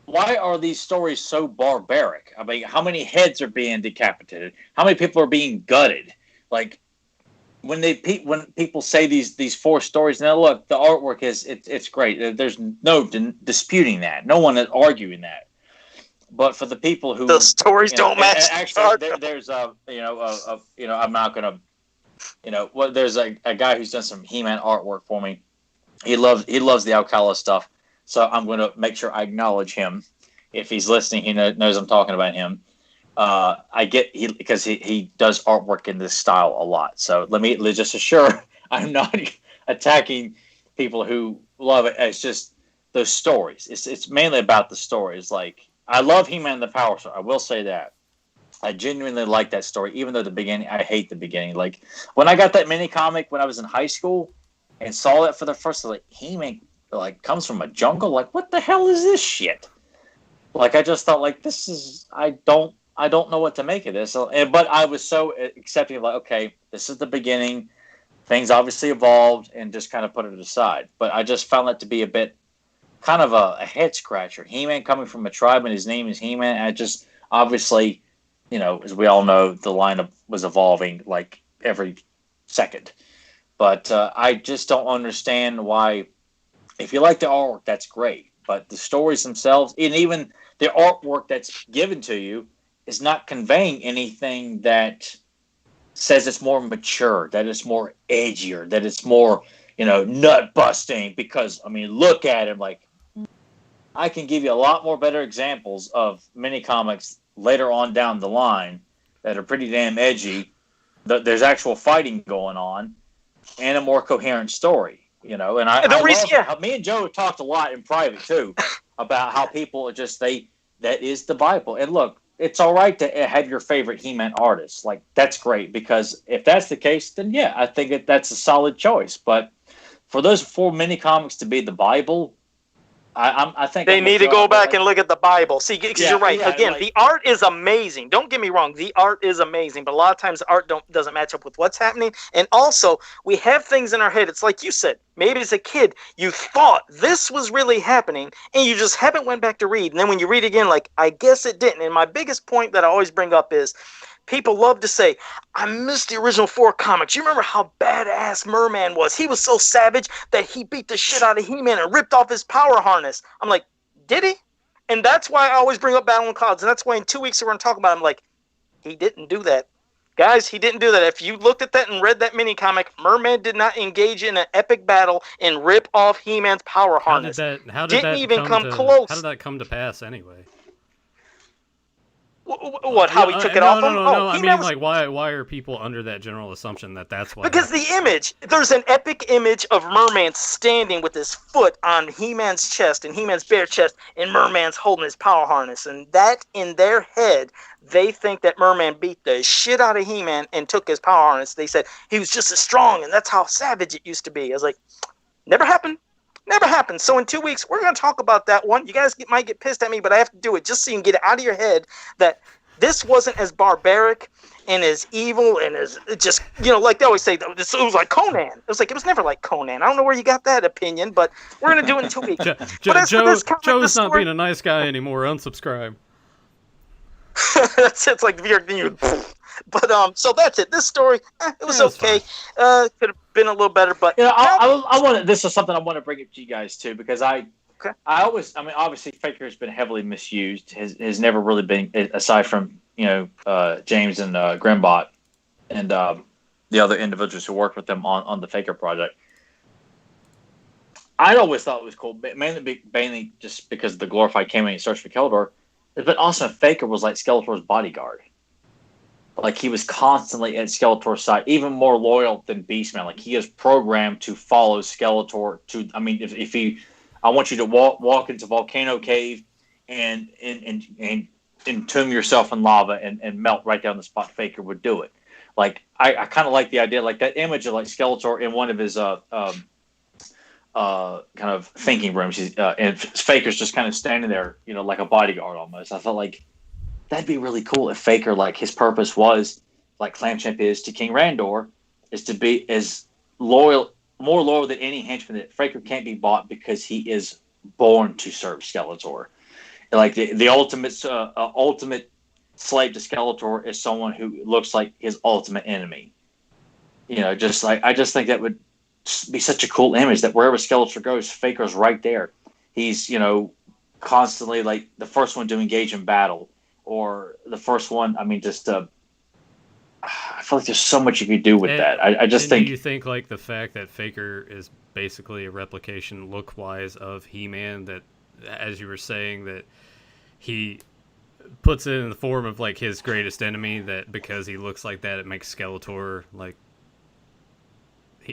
why are these stories so barbaric? I mean, how many heads are being decapitated? How many people are being gutted? Like, when people say these 4 stories, now look, the artwork it's great. There's no disputing that. No one is arguing that. But for the people who the stories don't match, actually, there's I'm not gonna, there's a guy who's done some He-Man artwork for me. He loves the Alcala stuff, so I'm going to make sure I acknowledge him. If he's listening, he knows I'm talking about him. Because he does artwork in this style a lot. So let me just assure I'm not attacking people who love it. It's just those stories. It's mainly about the stories. Like, I love He-Man and the Power Star. I will say that. I genuinely like that story, even though the beginning, I hate the beginning. Like, when I got that mini comic when I was in high school and saw that for the first time, like, He-Man comes from a jungle. Like, what the hell is this shit? Like, I just thought, like, this is, I don't know what to make of this. But I was so accepting of, like, okay, this is the beginning. Things obviously evolved, and just kind of put it aside. But I just found that to be a bit kind of a head scratcher. He-Man coming from a tribe, and his name is He-Man. I just, obviously, as we all know, the lineup was evolving like every second. But I just don't understand why. If you like the artwork, that's great. But the stories themselves, and even the artwork that's given to you, is not conveying anything that says it's more mature, that it's more edgier, that it's more, nut busting. Because, I mean, look at him. Like, I can give you a lot more better examples of mini comics later on down the line that are pretty damn edgy. There's actual fighting going on and a more coherent story, And me and Joe talked a lot in private too about how people are just, that is the Bible. And look, it's all right to have your favorite He-Man artist. Like, that's great, because if that's the case, then yeah, I think that's a solid choice. But for those 4 mini comics to be the Bible, I think they need to go back and look at the Bible. See, you're right. Again, the art is amazing. Don't get me wrong. The art is amazing, but a lot of times the art doesn't match up with what's happening. And also, we have things in our head. It's like you said, maybe as a kid, you thought this was really happening, and you just haven't went back to read. And then when you read again, like, I guess it didn't. And my biggest point that I always bring up is, people love to say, I missed the original 4 comics. You remember how badass Merman was? He was so savage that he beat the shit out of He-Man and ripped off his power harness. I'm like, did he? And that's why I always bring up Battle in Clouds. And that's why in 2 weeks we're going to talk about it. I'm like, he didn't do that. Guys, he didn't do that. If you looked at that and read that mini comic, Merman did not engage in an epic battle and rip off He-Man's power harness. How did that come to pass anyway? What? How he took it off him? No. I mean, like, why are people under that general assumption that that's why? Because the image, there's an epic image of Merman standing with his foot on He-Man's chest and He-Man's bare chest, and Merman's holding his power harness, and that in their head, they think that Merman beat the shit out of He-Man and took his power harness. They said he was just as strong, and that's how savage it used to be. I was like, never happened. Never happened. So in 2 weeks, we're going to talk about that one. You guys might get pissed at me, but I have to do it just so you can get it out of your head that this wasn't as barbaric and as evil and as just, like they always say, it was like Conan. It was like, it was never like Conan. I don't know where you got that opinion, but we're going to do it in 2 weeks. Joe's not being a nice guy anymore. Unsubscribe. That's it. It's like you. But so that's it. This story, it was okay. Could have been a little better, but I want. This is something I want to bring up to you guys too, because obviously Faker has been heavily misused. Has never really been, aside from James and Grimbot and the other individuals who worked with them on the Faker project. I always thought it was cool, mainly just because of the glorified cameo in Search for Keldor. But also, Faker was like Skeletor's bodyguard. Like, he was constantly at Skeletor's side, even more loyal than Beastman. Like, he is programmed to follow Skeletor. I want you to walk into Volcano Cave and entomb yourself in lava and melt right down the spot. Faker would do it. Like, I kind of like the idea, like that image of like Skeletor in one of his kind of thinking rooms, and Faker's just kind of standing there, like a bodyguard almost. I felt like that'd be really cool if Faker, like, his purpose was, like Clamchamp is to King Randor, is to be as loyal, more loyal than any henchman. That Faker can't be bought because he is born to serve Skeletor. Like the ultimate slave to Skeletor is someone who looks like his ultimate enemy. just like I just think that would be such a cool image that wherever Skeletor goes, Faker's right there. He's constantly like the first one to engage in battle, or the first one. I mean, just I feel like there's so much you could do with that. I just think. Do you think like the fact that Faker is basically a replication look-wise of He-Man, that, as you were saying, that he puts it in the form of like his greatest enemy, that because he looks like that, it makes Skeletor like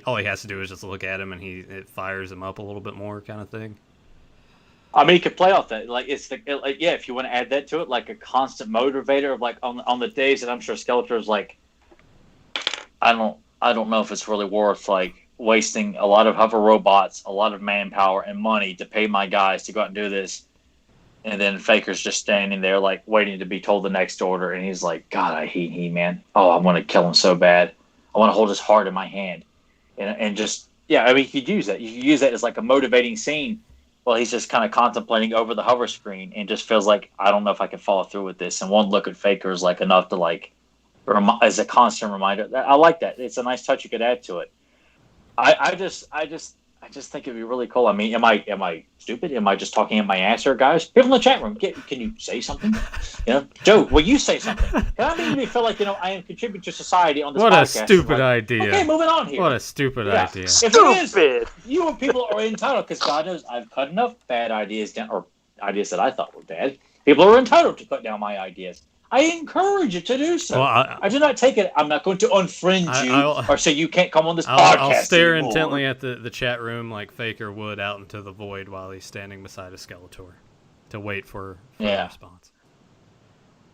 all he has to do is just look at him and it fires him up a little bit more, kind of thing. I mean, you could play off that. Like if you want to add that to it, like a constant motivator of like on the days that I'm sure Skeletor's like, I don't know if it's really worth like wasting a lot of hover robots, a lot of manpower and money to pay my guys to go out and do this. And then Faker's just standing there like waiting to be told the next order. And he's like, God, I hate He-Man. Oh, I want to kill him so bad. I want to hold his heart in my hand. And just, yeah, I mean, you could use that. You could use that as like a motivating scene. Well, he's just kind of contemplating over the hover screen and just feels like, I don't know if I can follow through with this. And one look at Faker is like enough to like, as a constant reminder. I like that. It's a nice touch you could add to it. I just think it'd be really cool. I mean, am I stupid? Am I just talking in my ass here, guys? People in the chat room, can you say something? Joe, will you say something? Can I make me feel like I am contributing to society on this podcast? What a stupid idea! Okay, moving on here. What a stupid idea! If it is, you and people are entitled, because God knows I've cut enough bad ideas down, or ideas that I thought were bad. People are entitled to cut down my ideas. I encourage you to do so. Well, I do not take it. I'm not going to unfriend you or say you can't come on this podcast. I'll stare anymore. Intently at the chat room like Faker would out into the void while he's standing beside a Skeletor to wait for a response.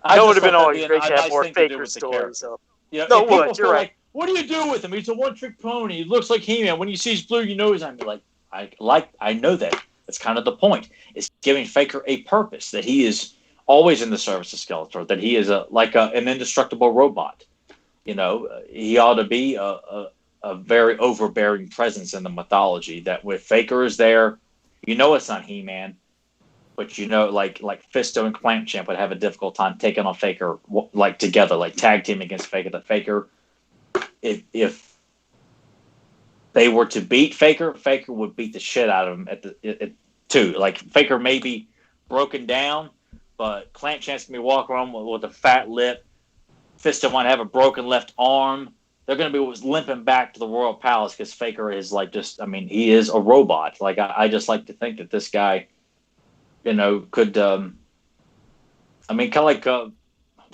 That would have been always great to have more Faker stories. So. No, what? You're right. Like, what do you do with him? He's a one-trick pony. He looks like He-Man. When you see his blue, you know he's. I'm like, I know that. That's kind of the point. It's giving Faker a purpose, that he is always in the service of Skeletor, that he is an indestructible robot. He ought to be a very overbearing presence in the mythology, that with Faker is there, it's not He-Man, but like Fisto and Clampchamp would have a difficult time taking on Faker like together, like tag team against Faker. That Faker, if they were to beat Faker, Faker would beat the shit out of him too. Like Faker may be broken down, but Clampchamp's going to be walking around with a fat lip. Fisto might have a broken left arm. They're going to be limping back to the Royal Palace because Faker is he is a robot. Like, I just like to think that this guy, could, kind of like,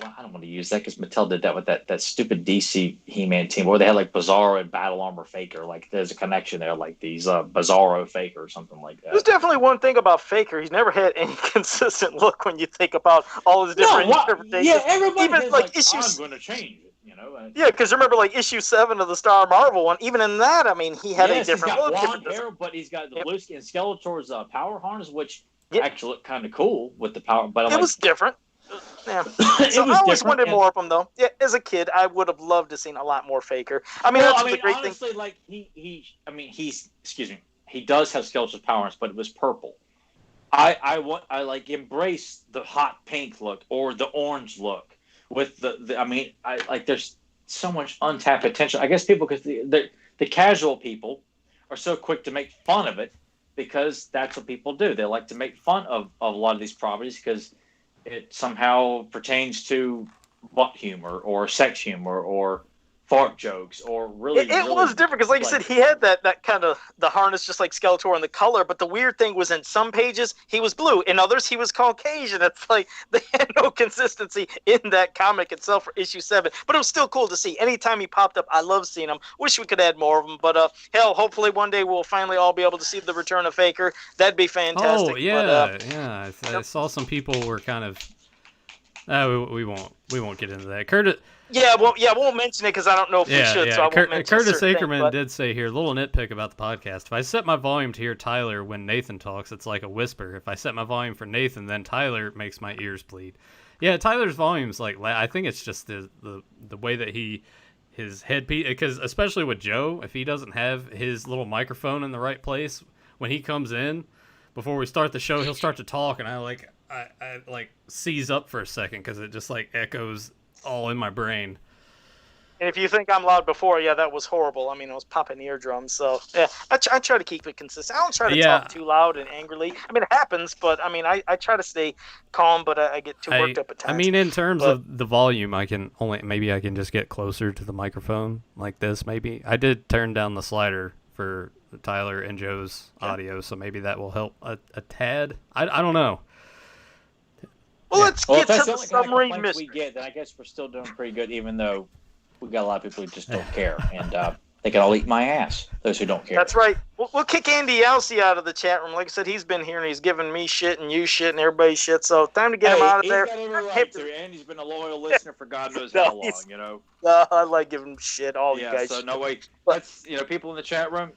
I don't want to use that because Mattel did that with that stupid DC He-Man team where they had like Bizarro and Battle Armor Faker. Like there's a connection there, like these Bizarro Faker or something like that. There's definitely one thing about Faker. He's never had any consistent look when you think about all his different interpretations. Yeah, everybody even has like issues. I'm going to change it. Yeah, because remember, like issue 7 of the Star Marvel one. Even in that, he had a different look. He's got blonde hair, but he's got the blue skin. Skeletor's power harness, which actually looked kind of cool with the power. But it was different. Yeah. So I always wanted more of him, though. Yeah, as a kid, I would have loved to seen a lot more Faker. That's the great honestly, thing. Like he does have Skeletor's powers, but it was purple. I embrace the hot pink look or the orange look with there's so much untapped potential. I guess people, because the casual people are so quick to make fun of it because that's what people do. They like to make fun of a lot of these properties because it somehow pertains to butt humor or sex humor or fart jokes or really. It was different because, like you said, he had that kind of the harness just like Skeletor and the color. But the weird thing was, in some pages he was blue, in others he was Caucasian. It's like they had no consistency in that comic itself for issue 7. But it was still cool to see. Anytime he popped up, I love seeing him. Wish we could add more of them. But hell, hopefully one day we'll finally all be able to see the return of Faker. That'd be fantastic. Oh yeah, yeah. I saw some people were kind of. We won't get into that. Curtis. Yeah, I won't mention it because I don't know if we should. Yeah. So I won't mention Curtis Ackerman did say here, little nitpick about the podcast. If I set my volume to hear Tyler when Nathan talks, it's like a whisper. If I set my volume for Nathan, then Tyler makes my ears bleed. Yeah, Tyler's volume's like, I think it's just the way that his headpiece, because especially with Joe, if he doesn't have his little microphone in the right place when he comes in, before we start the show, he'll start to talk, and I seize up for a second because it just like echoes all in my brain. And if you think I'm loud before, yeah, that was horrible. I mean, I was popping eardrums. So, yeah, I try to keep it consistent. I don't try to talk too loud and angrily. I mean, it happens, but I mean, I try to stay calm, but I get too worked up at times. I mean, in terms of the volume, I can just get closer to the microphone like this, maybe. I did turn down the slider for Tyler and Joe's audio, so maybe that will help a tad. I don't know. Well, let's get to the Submarine Mystery. We get, then I guess we're still doing pretty good, even though we got a lot of people who just don't care, and they can all eat my ass. Those who don't care. That's right. We'll kick Andy Alcey out of the chat room. Like I said, he's been here and he's giving me shit and you shit and everybody shit. So time to get him out of there. Andy's been a loyal listener for God knows how long. You know. I like giving him shit. All you guys. So no way. That's people in the chat room.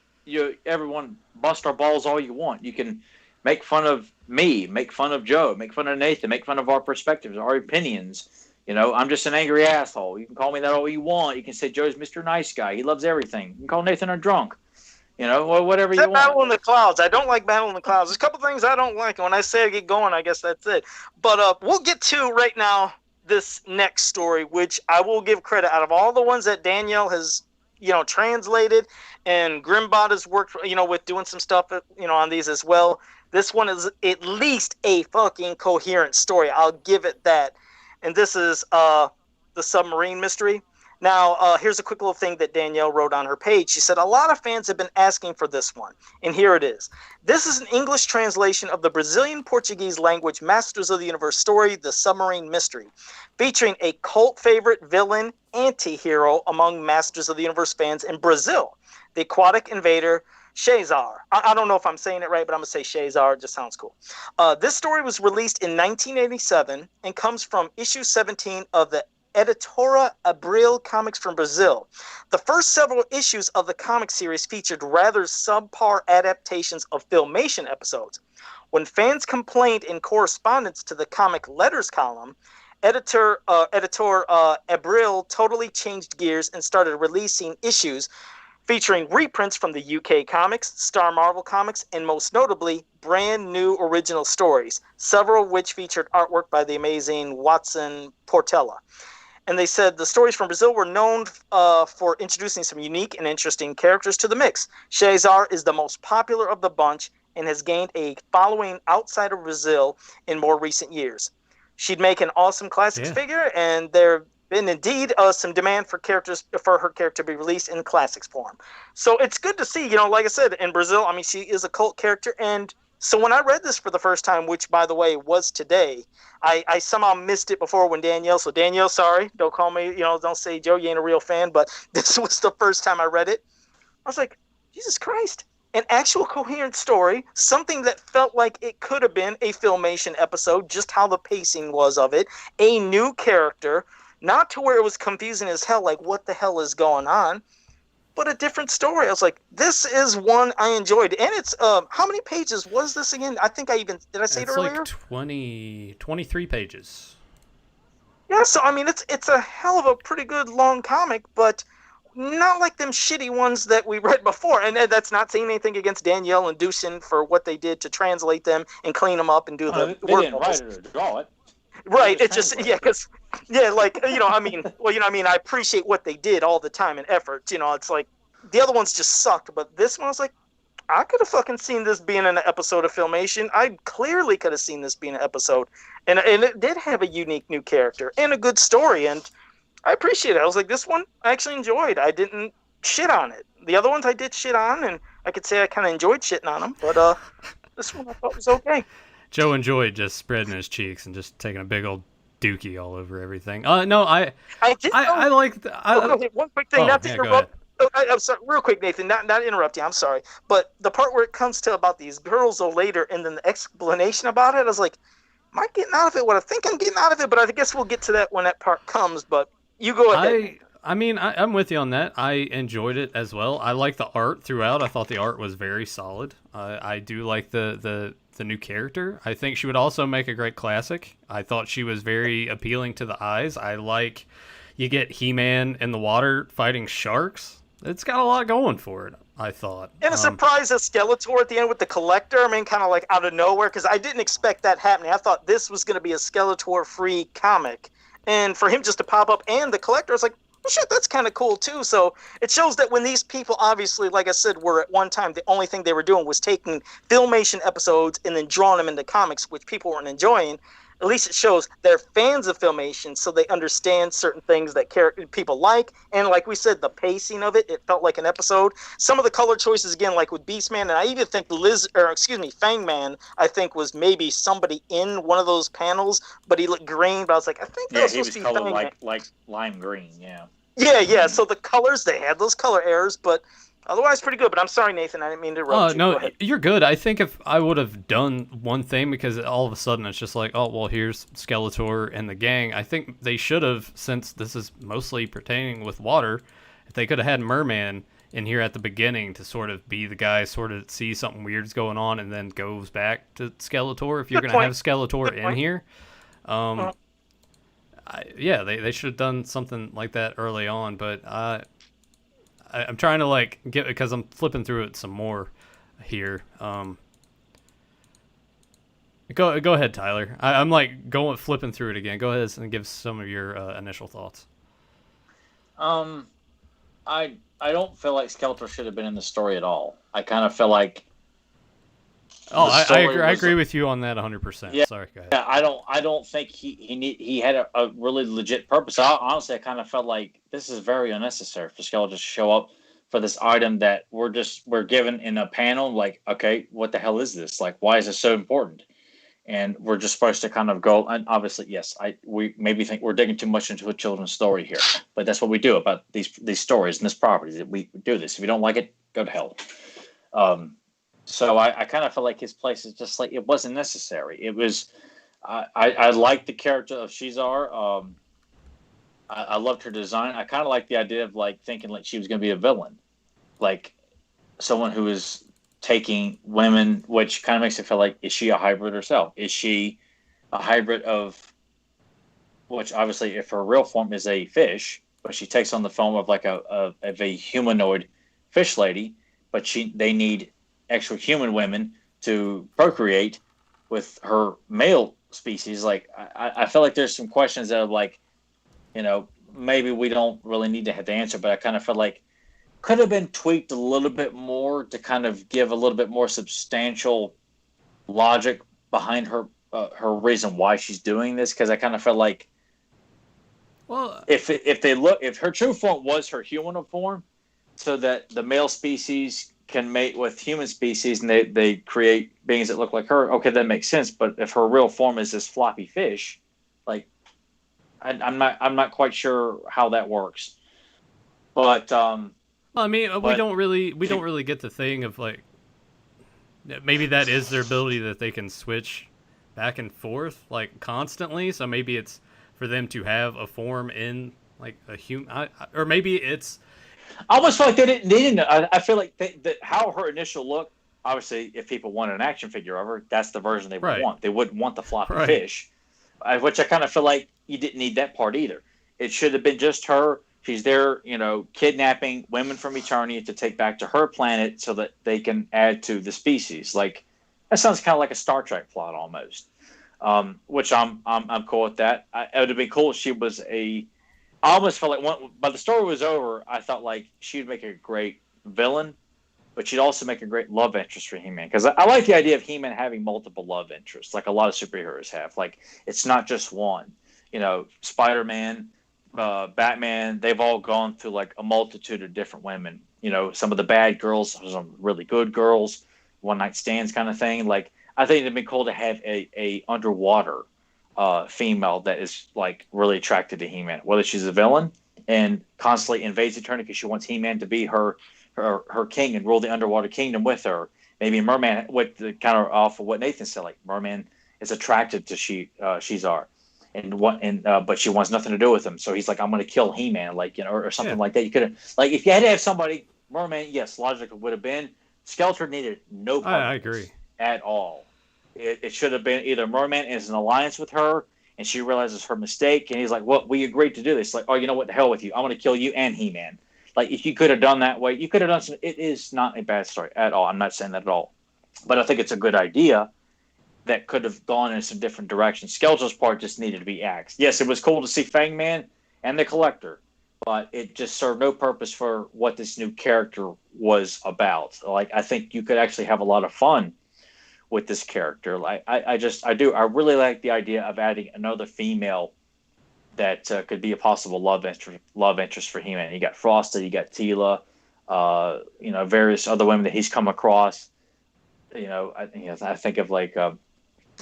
Everyone bust our balls all you want. You can make fun of me, make fun of Joe, make fun of Nathan, make fun of our perspectives, our opinions. I'm just an angry asshole. You can call me that all you want. You can say Joe's Mr. Nice Guy. He loves everything. You can call Nathan a drunk. Whatever you want. Battle in the Clouds. I don't like Battle in the Clouds. There's a couple things I don't like. And when I say I get going, I guess that's it. But we'll get to right now this next story, which I will give credit out of all the ones that Danielle has, translated, and Grimbot has worked, with doing some stuff, on these as well. This one is at least a fucking coherent story. I'll give it that. And this is the Submarine Mystery. Now, here's a quick little thing that Danielle wrote on her page. She said, a lot of fans have been asking for this one. And here it is. This is an English translation of the Brazilian Portuguese language Masters of the Universe story, The Submarine Mystery, featuring a cult favorite villain anti-hero among Masters of the Universe fans in Brazil, the aquatic invader Shazar. I don't know if I'm saying it right, but I'm going to say Shazar. It just sounds cool. This story was released in 1987 and comes from issue 17 of the Editora Abril comics from Brazil. The first several issues of the comic series featured rather subpar adaptations of Filmation episodes. When fans complained in correspondence to the comic letters column, Editor Abril totally changed gears and started releasing issues featuring reprints from the UK Comics, Star Marvel Comics, and most notably, brand new original stories, several of which featured artwork by the amazing Watson Portela. And they said the stories from Brazil were known for introducing some unique and interesting characters to the mix. Shazar is the most popular of the bunch and has gained a following outside of Brazil in more recent years. She'd make an awesome classics figure, and there been indeed some demand for her character to be released in classics form. So it's good to see, like I said, in Brazil, I mean, she is a cult character. And so when I read this for the first time, which by the way was today, I somehow missed it before when Danielle, sorry, don't call me, don't say, Joe, you ain't a real fan, but this was the first time I read it. I was like, Jesus Christ, an actual coherent story, something that felt like it could have been a Filmation episode, just how the pacing was of it, a new character, not to where it was confusing as hell, like what the hell is going on, but a different story. I was like, this is one I enjoyed. And it's, how many pages was this again? I think did I say it earlier? It's like 23 pages. Yeah, so I mean, it's a hell of a pretty good long comic, but not like them shitty ones that we read before. And that's not saying anything against Danielle and Deucin for what they did to translate them and clean them up and do the work. They didn't write it or draw it. Right, it's just, I appreciate what they did, all the time and effort, it's like, the other ones just sucked, but this one I was like, I could have fucking seen this being an episode of Filmation. I clearly could have seen this being an episode, and it did have a unique new character and a good story, and I appreciate it. I was like, this one I actually enjoyed. I didn't shit on it. The other ones I did shit on, and I could say I kind of enjoyed shitting on them, but this one I thought was okay. Joe enjoyed just spreading his cheeks and just taking a big old dookie all over everything. No, I like. One quick thing, not to interrupt. I'm sorry, real quick, Nathan, not interrupt you. I'm sorry, but the part where it comes to about these girls later, and then the explanation about it, I was like, "Am I getting out of it? What I think I'm getting out of it?" But I guess we'll get to that when that part comes. But you go ahead. I'm with you on that. I enjoyed it as well. I like the art throughout. I thought the art was very solid. I do like the new character. I think she would also make a great classic. I thought she was very appealing to the eyes. I like you get He-Man in the water fighting sharks. It's got a lot going for it, I thought. And a surprise of Skeletor at the end with the Collector. I mean, kind of like out of nowhere, because I didn't expect that happening. I thought this was going to be a Skeletor-free comic. And for him just to pop up and the Collector, I was like, well, shit, that's kind of cool too. So it shows that when these people, obviously, like I said, were at one time the only thing they were doing was taking Filmation episodes and then drawing them into comics, which people weren't enjoying. At least it shows they're fans of Filmation, so they understand certain things that people like. And like we said, the pacing of it felt like an episode. Some of the color choices, again, like with Beastman, and I even think Fangman, I think was maybe somebody in one of those panels, but he looked green. But I was like, I think that was supposed to be colored like lime green. Yeah. Yeah. So the colors, they had those color errors, but otherwise pretty good. But I'm sorry, Nathan, I didn't mean to interrupt you. No, you're good. I think if I would have done one thing, because all of a sudden it's just like, oh, well, here's Skeletor and the gang. I think they should have, since this is mostly pertaining with water, if they could have had Merman in here at the beginning to sort of be the guy, sort of see something weird's going on and then goes back to Skeletor. If you're going to have Skeletor in here, they should have done something like that early on, but I'm trying to get, because I'm flipping through it some more here. Go ahead, Tyler. I'm flipping through it again. Go ahead and give some of your initial thoughts. I don't feel like Skeletor should have been in the story at all. I kind of feel like. I agree with you on that 100%. Yeah, sorry, go ahead. Yeah, I don't think he had a really legit purpose. Honestly, I kind of felt like this is very unnecessary for Skeletor to show up for this item that we're given in a panel. Like, okay, what the hell is this? Like, why is it so important? And we're just supposed to kind of go. And obviously, yes, we maybe think we're digging too much into a children's story here, but that's what we do about these stories and this property. That we do this. If you don't like it, go to hell. So I kind of feel like his place is just like, it wasn't necessary. It was, I liked the character of Shizar. I loved her design. I kind of liked the idea of thinking like she was going to be a villain, like someone who is taking women, which kind of makes it feel like, is she a hybrid herself? Is she a hybrid of, which obviously if her real form is a fish, but she takes on the form of a humanoid fish lady, but they need actual human women to procreate with her male species. Like, I feel like there's some questions that are maybe we don't really need to have the answer, but I kind of feel like could have been tweaked a little bit more to kind of give a little bit more substantial logic behind her reason why she's doing this. Because I kind of feel like, well, if her true form was her human form, so that the male species can mate with human species and they create beings that look like her, okay, that makes sense. But if her real form is this floppy fish, I'm not quite sure how that works. But we don't really get the thing of maybe that is their ability, that they can switch back and forth constantly. So maybe it's for them to have a form in a human, or maybe it's. I almost feel like they didn't. I feel like how her initial look. Obviously, if people wanted an action figure of her, that's the version they would want. They wouldn't want the floppy fish, which I kind of feel like you didn't need that part either. It should have been just her. She's there, kidnapping women from Eternia to take back to her planet so that they can add to the species. That sounds kind of like a Star Trek plot almost. Which I'm cool with that. It would have been cool if she was I almost felt like by the story was over, I thought like she would make a great villain, but she'd also make a great love interest for He-Man. Because I like the idea of He-Man having multiple love interests, like a lot of superheroes have. Like, it's not just one. Spider-Man, Batman, they've all gone through a multitude of different women. Some of the bad girls, some really good girls, one-night stands kind of thing. I think it'd be cool to have a underwater female that is really attracted to He-Man, whether she's a villain and constantly invades Eternia because she wants He-Man to be her king and rule the underwater kingdom with her. Maybe Merman, with the counter off of what Nathan said, Merman is attracted to Shizar, but she wants nothing to do with him. So he's like, I'm going to kill He-Man, or something like that. You could have, if you had to have somebody, Merman, yes, logical would have been. Skeletor needed no part. I agree. At all. It should have been either Merman is an alliance with her, and she realizes her mistake, and he's like, "Well, we agreed to do this." Oh, you know what? The hell with you! I'm going to kill you and He-Man. If you could have done that way, you could have done some. It is not a bad story at all. I'm not saying that at all, but I think it's a good idea that could have gone in some different directions. Skeletor's part just needed to be axed. Yes, it was cool to see Fangman and the Collector, but it just served no purpose for what this new character was about. Like, I think you could actually have a lot of fun with this character. Like, I really like the idea of adding another female that could be a possible love interest for He-Man. You got Frosted, you got Teela, various other women that he's come across. I think of like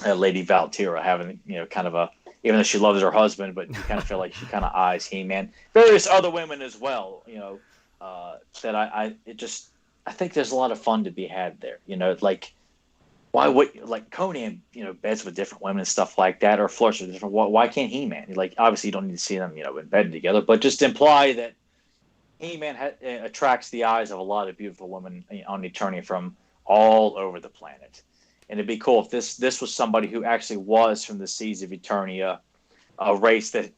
Lady Valtira having, kind of even though she loves her husband, but you kind of feel like she kind of eyes He-Man. Various other women as well, that I think there's a lot of fun to be had there. Like, why would, like, Conan, beds with different women and stuff like that, or flirts with different, why can't He-Man? Like, obviously you don't need to see them, in bed together, but just imply that He-Man attracts the eyes of a lot of beautiful women on Eternia from all over the planet. And it'd be cool if this was somebody who actually was from the seas of Eternia, a race that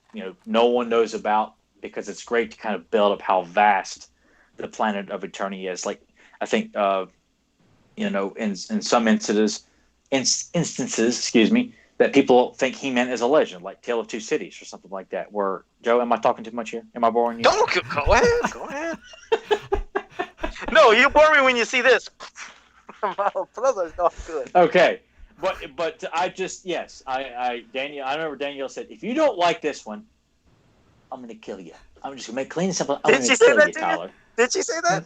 no one knows about, because it's great to kind of build up how vast the planet of Eternia is. Like, I think in some instances, excuse me, that people think He-Man is a legend, like Tale of Two Cities or something like that. Where, Joe, am I talking too much here? Am I boring you? Don't go ahead. No, you bore me when you see this. My brother's not good. Okay, but Daniel. I remember Danielle said, if you don't like this one, I'm going to kill you. I'm just going to make clean and simple. I'm going to kill you, Tyler. Did she say that?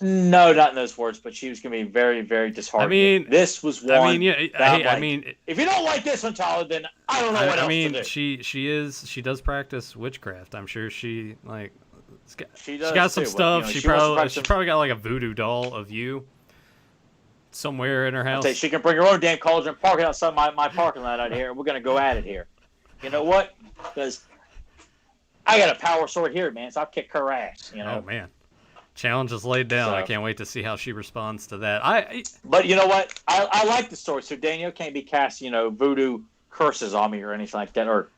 No, not in those words, but she was going to be very, very disheartened. This was one. If you don't like this one, Tyler, then I don't know what else to do. She does practice witchcraft. I'm sure she she got some stuff. She probably got like a voodoo doll of you somewhere in her house. She can bring her own damn cauldron, park it outside my parking lot out here. We're going to go at it here. You know what? Because I got a power sword here, man, so I'll kick her ass. Oh, man. Challenge is laid down. I can't wait to see how she responds to that. But you know what? I like the story. So Danielle can't be casting, voodoo curses on me or anything like that, or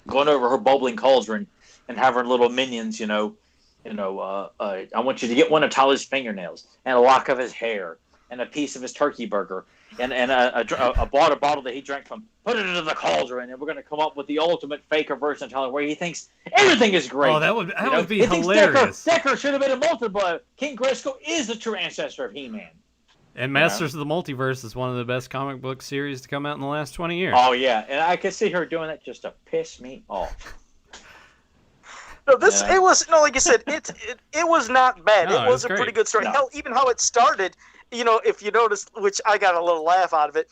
going over her bubbling cauldron and having little minions, I want you to get one of Tyler's fingernails and a lock of his hair and a piece of his turkey burger and a water bottle that he drank from. Put it into the cauldron, and we're going to come up with the ultimate faker version of Tyler, where he thinks everything is great. Oh, that would be hilarious. Decker should have been a multiple. King Grayskull is the true ancestor of He-Man. And Masters of the Multiverse is one of the best comic book series to come out in the last 20 years. Oh, yeah. And I could see her doing that just to piss me off. No, it was, like you said, it was not bad. No, it was a pretty good story. No. Hell, even how it started, if you notice, which I got a little laugh out of it,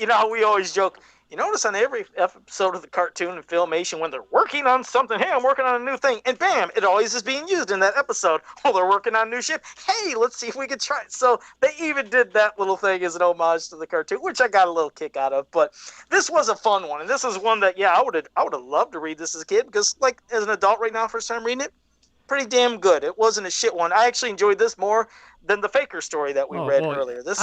how we always joke, you notice on every episode of the cartoon and Filmation, when they're working on something, hey, I'm working on a new thing, and bam, it always is being used in that episode. Oh, they're working on a new ship. Hey, let's see if we can try it. So they even did that little thing as an homage to the cartoon, which I got a little kick out of. But this was a fun one, and this is one that, I would have loved to read this as a kid, because, like, as an adult right now, first time reading it, pretty damn good. It wasn't a shit one. I actually enjoyed this more than the Faker story that we read earlier. That's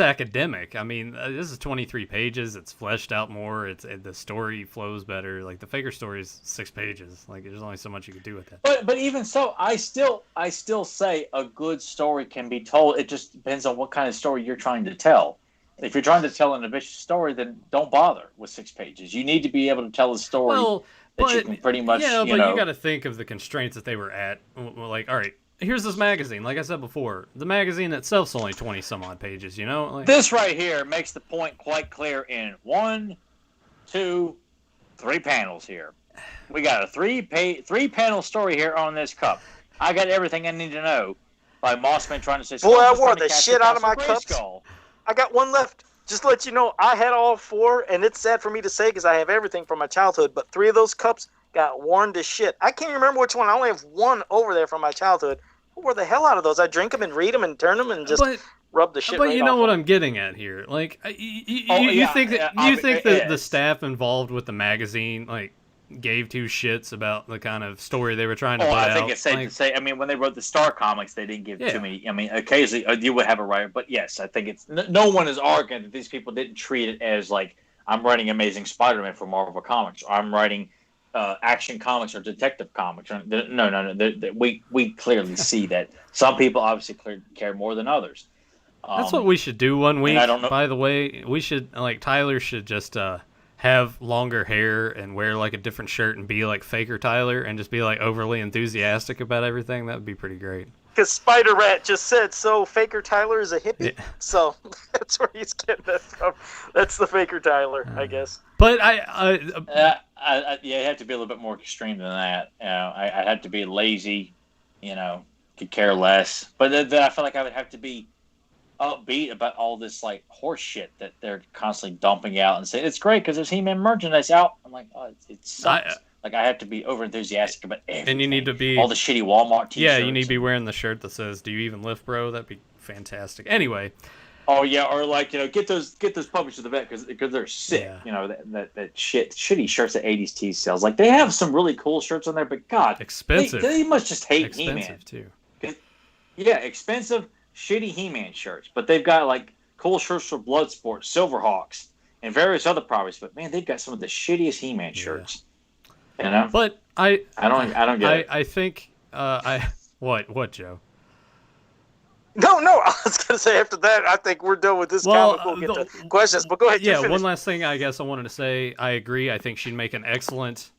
academic. I mean, this is 23 pages. It's fleshed out more. The story flows better. Like, the Faker story is 6 pages. Like, there's only so much you can do with that. But even so, I still say a good story can be told. It just depends on what kind of story you're trying to tell. If you're trying to tell an ambitious story, then don't bother with 6 pages. You need to be able to tell a story that you can pretty much. Yeah, but you got to think of the constraints that they were at. Like, all right. Here's this magazine. Like I said before, the magazine itself's only 20 some odd pages. This right here makes the point quite clear in 1, 2, 3 panels here. We got a 3-panel story here on this cup. I got everything I need to know by Mossman trying to say. Boy, I wore the shit out of my cups. I got one left. Just to let you know, I had all 4, and it's sad for me to say because I have everything from my childhood, but 3 of those cups got worn to shit. I can't remember which one. I only have 1 over there from my childhood. Who wore the hell out of those? I drink them and read them and turn them and just rub the shit. But you know what I'm getting at here. Like, you think the staff involved with the magazine like gave 2 shits about the kind of story they were trying to put out? I think it's safe to say. I mean, when they wrote the Star comics, they didn't give too many. I mean, occasionally you would have a writer, but yes, I think it's no one is arguing that these people didn't treat it as like I'm writing Amazing Spider-Man for Marvel Comics. Or I'm writing Action Comics or Detective Comics. No. We clearly see that some people obviously care more than others. That's what we should do one week. I don't know. By the way, we should Tyler should just have longer hair and wear like a different shirt and be like Faker Tyler and just be like overly enthusiastic about everything, that would be pretty great. Because Spider Rat just said so. Faker Tyler is a hippie, so that's where he's getting that from. That's the Faker Tyler, I guess. But you have to be a little bit more extreme than that. I have to be lazy, could care less. But then I feel like I would have to be upbeat about all this like horse shit that they're constantly dumping out and say it's great because there's He-Man merchandise out. I'm like, oh, it sucks. Like I have to be over enthusiastic about everything. And you need to be all the shitty Walmart t-shirts. Yeah, you need to be wearing the shirt that says "Do you even lift, bro?" That'd be fantastic. Anyway. Oh yeah, or like get those puppies to the vet because they're sick. Yeah. That shitty shirts that 80s T sells. Like they have some really cool shirts on there, but God, expensive. They must just hate expensive He-Man too. Yeah, expensive. Shitty He-Man shirts, but they've got like cool shirts for Bloodsport, Silverhawks, and various other properties. But man, they've got some of the shittiest He-Man shirts. But I don't get it. I think what Joe? No, I was gonna say after that, I think we're done with this comic. We'll get to questions, but go ahead. Yeah, one last thing I guess I wanted to say. I agree. I think she'd make an excellent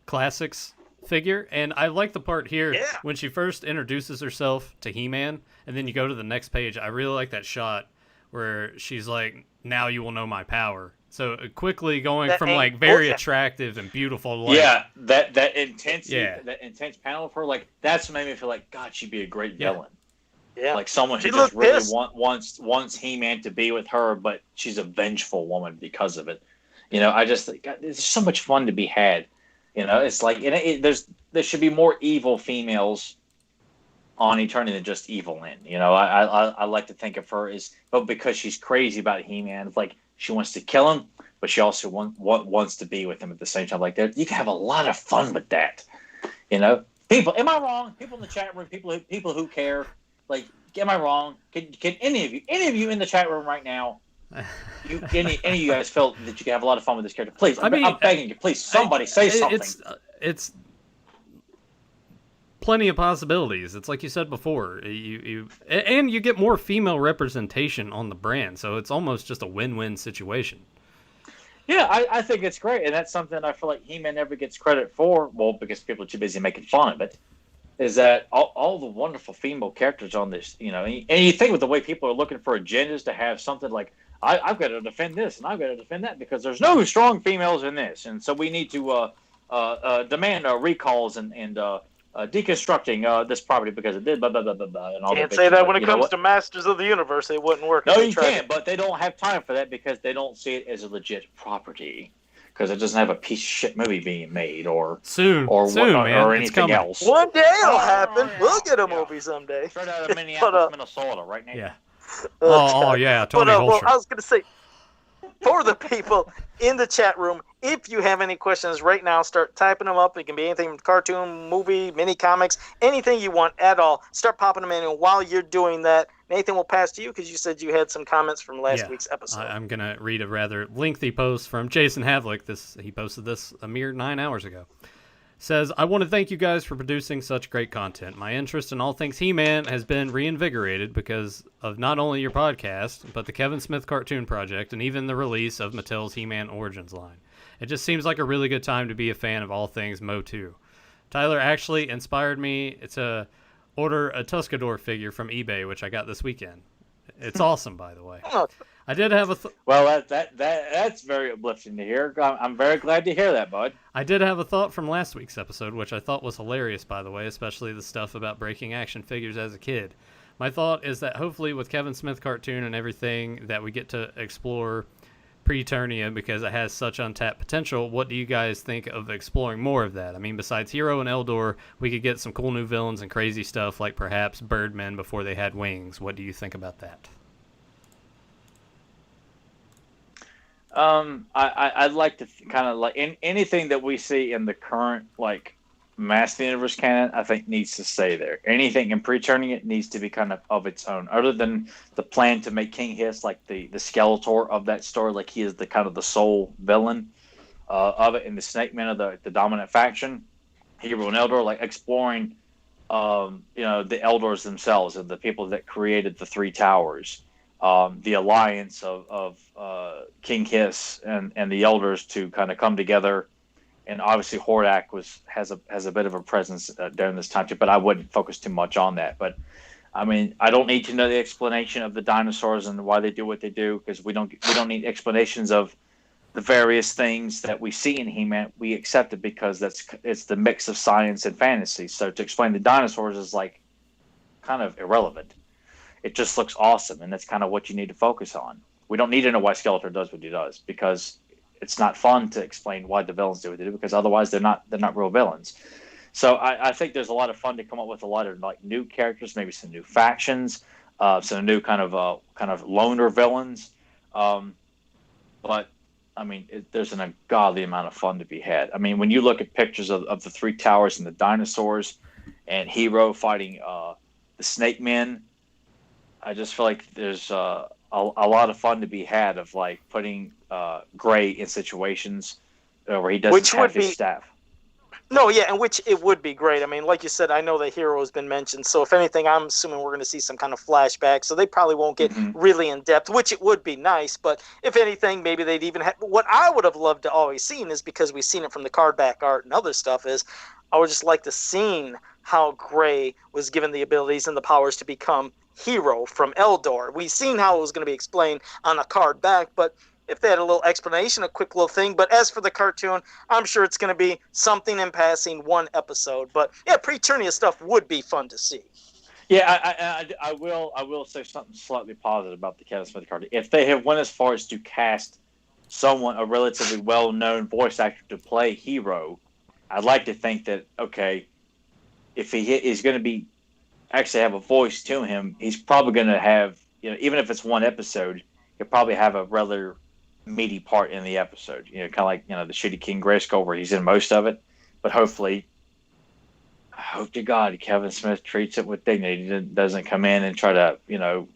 classics figure, and I like the part here when she first introduces herself to He-Man, and then you go to the next page. I really like that shot where she's like, "Now you will know my power." So quickly going from like very attractive and beautiful, like, that intense panel of her, like that's what made me feel like God, she'd be a great villain. Yeah, like someone who just really wants He-Man to be with her, but she's a vengeful woman because of it. I just think there's so much fun to be had. It's like there should be more evil females on Eternity than just evil Lynn. I like to think of her but because she's crazy about He-Man, it's like she wants to kill him, but she also wants to be with him at the same time. Like you can have a lot of fun with that. People, am I wrong? People in the chat room, people who care. Like, am I wrong? Can any of you in the chat room right now? Any of you guys felt that you could have a lot of fun with this character? Please, I'm begging you. Please, somebody say something. It's plenty of possibilities. It's like you said before. You get more female representation on the brand, so it's almost just a win-win situation. Yeah, I think it's great, and that's something I feel like He-Man never gets credit for. Well, because people are too busy making fun of it. Is that all the wonderful female characters on this? And you think with the way people are looking for agendas to have something like I've got to defend this and I've got to defend that because there's no strong females in this, and so we need to demand recalls and deconstructing this property because it did blah blah blah blah blah. And all can't say that when it comes to Masters of the Universe, it wouldn't work. No, you can't. But they don't have time for that because they don't see it as a legit property. Because it doesn't have a piece of shit movie being made or anything else. One day it'll happen. We'll get a movie someday. Straight out of Minneapolis, Minnesota, right now. Yeah. Oh yeah, Tony Holscher. I was going to say, for the people in the chat room, if you have any questions right now, start typing them up. It can be anything, cartoon, movie, mini comics, anything you want at all. Start popping them in, and while you're doing that, Nathan will pass to you because you said you had some comments from last week's episode. I'm going to read a rather lengthy post from Jason Havlick. He posted this a mere 9 hours ago. Says, I want to thank you guys for producing such great content. My interest in all things He-Man has been reinvigorated because of not only your podcast, but the Kevin Smith Cartoon Project and even the release of Mattel's He-Man Origins line. It just seems like a really good time to be a fan of all things MOTU. Tyler actually inspired me to order a Tuscador figure from eBay, which I got this weekend. It's awesome, by the way. I did have a well, that's very uplifting to hear. I'm very glad to hear that, bud. I did have a thought from last week's episode, which I thought was hilarious, by the way, especially the stuff about breaking action figures as a kid. My thought is that hopefully with Kevin Smith Cartoon and everything that we get to explore pre-Eternia because it has such untapped potential, what do you guys think of exploring more of that? I mean, besides Hero and Eldor, we could get some cool new villains and crazy stuff like perhaps Birdmen before they had wings. What do you think about that? I'd like to kind of like anything that we see in the current like Master Universe canon, I think needs to stay there. Anything in pre-Eternia needs to be kind of its own, other than the plan to make King Hiss like the Skeletor of that story, like he is the kind of the sole villain of it, and the Snake Men are the dominant faction. Hero and Eldor, like exploring, the Eldors themselves and the people that created the Three Towers. the alliance of King Hiss and the elders to kind of come together. And obviously Hordak has a bit of a presence during this time too, but I wouldn't focus too much on that. But I mean, I don't need to know the explanation of the dinosaurs and why they do what they do, because we don't need explanations of the various things that we see in He-Man. We accept it because it's the mix of science and fantasy. So to explain the dinosaurs is like kind of irrelevant. It just looks awesome, and that's kind of what you need to focus on. We don't need to know why Skeletor does what he does, because it's not fun to explain why the villains do what they do, because otherwise they're not real villains. So I think there's a lot of fun to come up with a lot of like new characters, maybe some new factions, some new kind of loner villains. But I mean, there's an ungodly amount of fun to be had. I mean, when you look at pictures of the three towers and the dinosaurs, and Hero fighting the Snake Men, I just feel like there's a lot of fun to be had of like putting Gray in situations where he doesn't have his staff. No, yeah, and which it would be great. I mean, like you said, I know that Hero has been mentioned, so if anything, I'm assuming we're going to see some kind of flashback, so they probably won't get really in-depth, which it would be nice, but if anything, maybe they'd even have... What I would have loved to always seen is, because we've seen it from the card back art and other stuff, is I would just like to see how Gray was given the abilities and the powers to become Hero from Eldor. We've seen how it was going to be explained on a card back, but if they had a little explanation, a quick little thing. But as for the cartoon, I'm sure it's going to be something in passing, one episode. But yeah, Preternia stuff would be fun to see. Yeah, I will say something slightly positive about the Kevin Smith cartoon. If they have went as far as to cast someone, a relatively well-known voice actor, to play Hero, I'd like to think that, okay, if he is going to be actually have a voice to him, he's probably going to have, even if it's one episode, he'll probably have a rather meaty part in the episode. Kind of like, the Shitty King Grayskull, where he's in most of it. But hopefully, I hope to God Kevin Smith treats it with dignity. He doesn't come in and try to,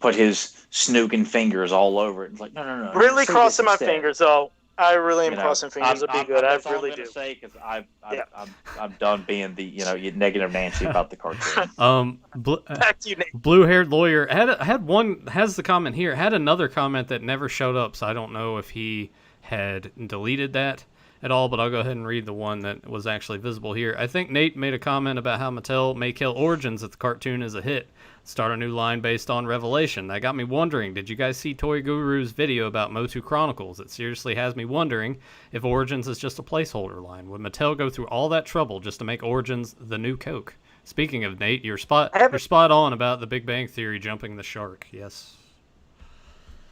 put his snooking fingers all over it. It's like, no. Really crossing my fingers, though. I really am crossing fingers. It'd be good. I really do. Say, because I'm done being the negative Nancy about the cartoon. Back to you, Nate. Blue-haired lawyer has the comment here. Had another comment that never showed up, so I don't know if he had deleted that at all. But I'll go ahead and read the one that was actually visible here. I think Nate made a comment about how Mattel may kill Origins if the cartoon is a hit. Start a new line based on Revelation. That got me wondering, did you guys see Toy Guru's video about MOTU Chronicles? It seriously has me wondering if Origins is just a placeholder line. Would Mattel go through all that trouble just to make Origins the new Coke? Speaking of, Nate, you're spot on about the Big Bang Theory jumping the shark. Yes.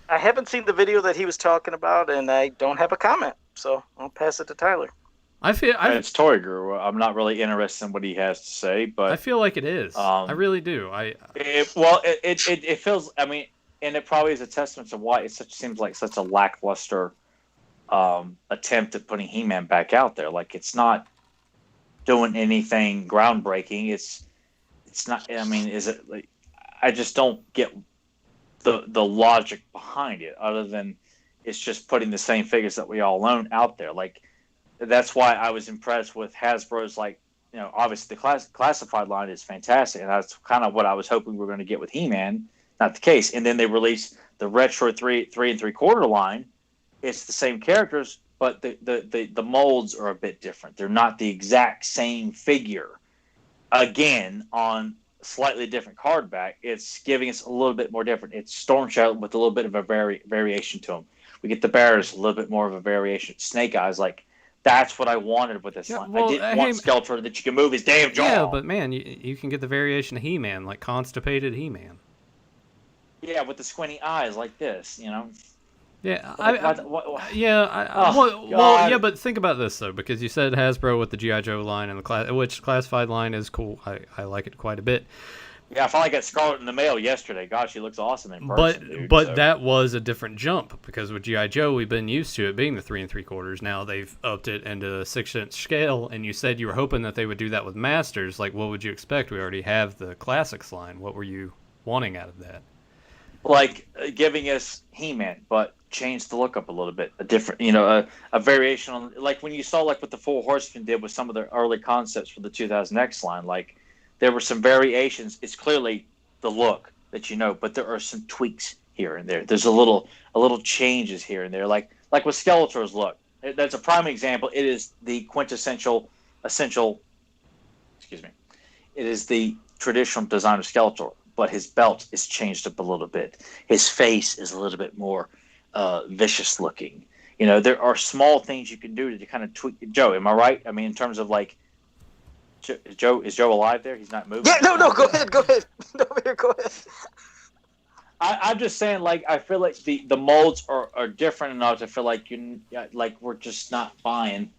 I haven't seen the video that he was talking about, and I don't have a comment, so I'll pass it to Tyler. It's Toy Guru. I'm not really interested in what he has to say, but I feel like it is. I really do. It feels. I mean, and it probably is a testament to why it seems like such a lackluster attempt at putting He-Man back out there. Like, it's not doing anything groundbreaking. It's not. I mean, is it? Like, I just don't get the logic behind it, other than it's just putting the same figures that we all own out there. Like, that's why I was impressed with Hasbro's, obviously the classified line is fantastic, and that's kind of what I was hoping we were going to get with He-Man. Not the case. And then they released the retro 3 3/4 line. It's the same characters, but the molds are a bit different. They're not the exact same figure. Again, on slightly different card back, it's giving us a little bit more different. It's Storm Shadow with a little bit of a variation to them. We get the Bears, a little bit more of a variation. Snake Eyes, that's what I wanted with this line. I didn't want Skeletor that you can move his damn jaw. Yeah, but man, you can get the variation of He-Man, like constipated He-Man. Yeah, with the squinty eyes like this, Yeah, yeah, but think about this though, because you said Hasbro with the G.I. Joe line and which classified line is cool. I like it quite a bit. Yeah, I finally got Scarlet in the mail yesterday. Gosh, she looks awesome in person. But that was a different jump, because with G.I. Joe, we've been used to it being the 3 3/4. Now they've upped it into a 6-inch scale, and you said you were hoping that they would do that with Masters. Like, what would you expect? We already have the Classics line. What were you wanting out of that? Like, giving us He-Man, but change the look up a little bit. A different, a variation on, like when you saw what the Four Horsemen did with some of their early concepts for the 2000X line. Like, there were some variations. It's clearly the look that but there are some tweaks here and there. There's a little changes here and there, like with Skeletor's look. That's a prime example. It is the quintessential essential. Excuse me. It is the traditional design of Skeletor, but his belt is changed up a little bit. His face is a little bit more vicious looking. You know, there are small things you can do to kind of tweak. Joe, am I right? I mean, in terms of like, Joe, is Joe alive there? He's not moving. Yeah, no, go ahead. No, here, go ahead. I'm just saying, like, I feel like the molds are different enough to feel like we're just not buying.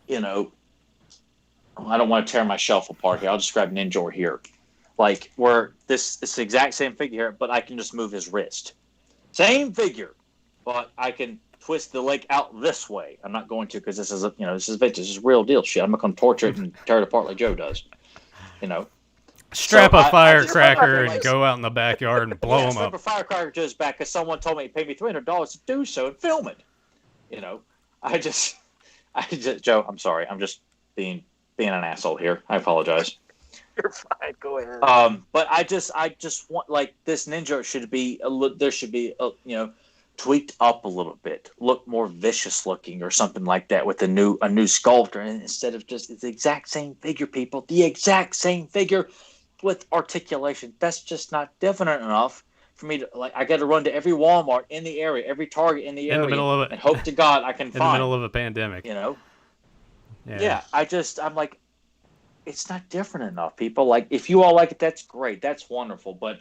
You know, I don't want to tear my shelf apart here. I'll just grab Ninja here, like where it's the exact same figure here, but I can just move his wrist. Same figure, but I can twist the leg out this way. I'm not going to because this is vintage. This is real deal shit. I'm not going to torture it and tear it apart like Joe does. You know. Strap a firecracker and go out in the backyard and blow them up. Strap a firecracker to his back because someone told me he paid me $300 to do so and film it. You know, I just, Joe, I'm sorry. I'm just being an asshole here. I apologize. You're fine. Go ahead. But I just want, like, this Ninja should be tweaked up a little bit, look more vicious looking or something like that with a new sculptor, and instead of just it's the exact same figure, people, the exact same figure with articulation. That's just not different enough for me to like. I got to run to every Walmart in the area, every Target in the area, in the middle of it, and hope to God I can in find the middle of a pandemic. You know, yeah. I'm like, it's not different enough, people. Like, if you all like it, that's great, that's wonderful. But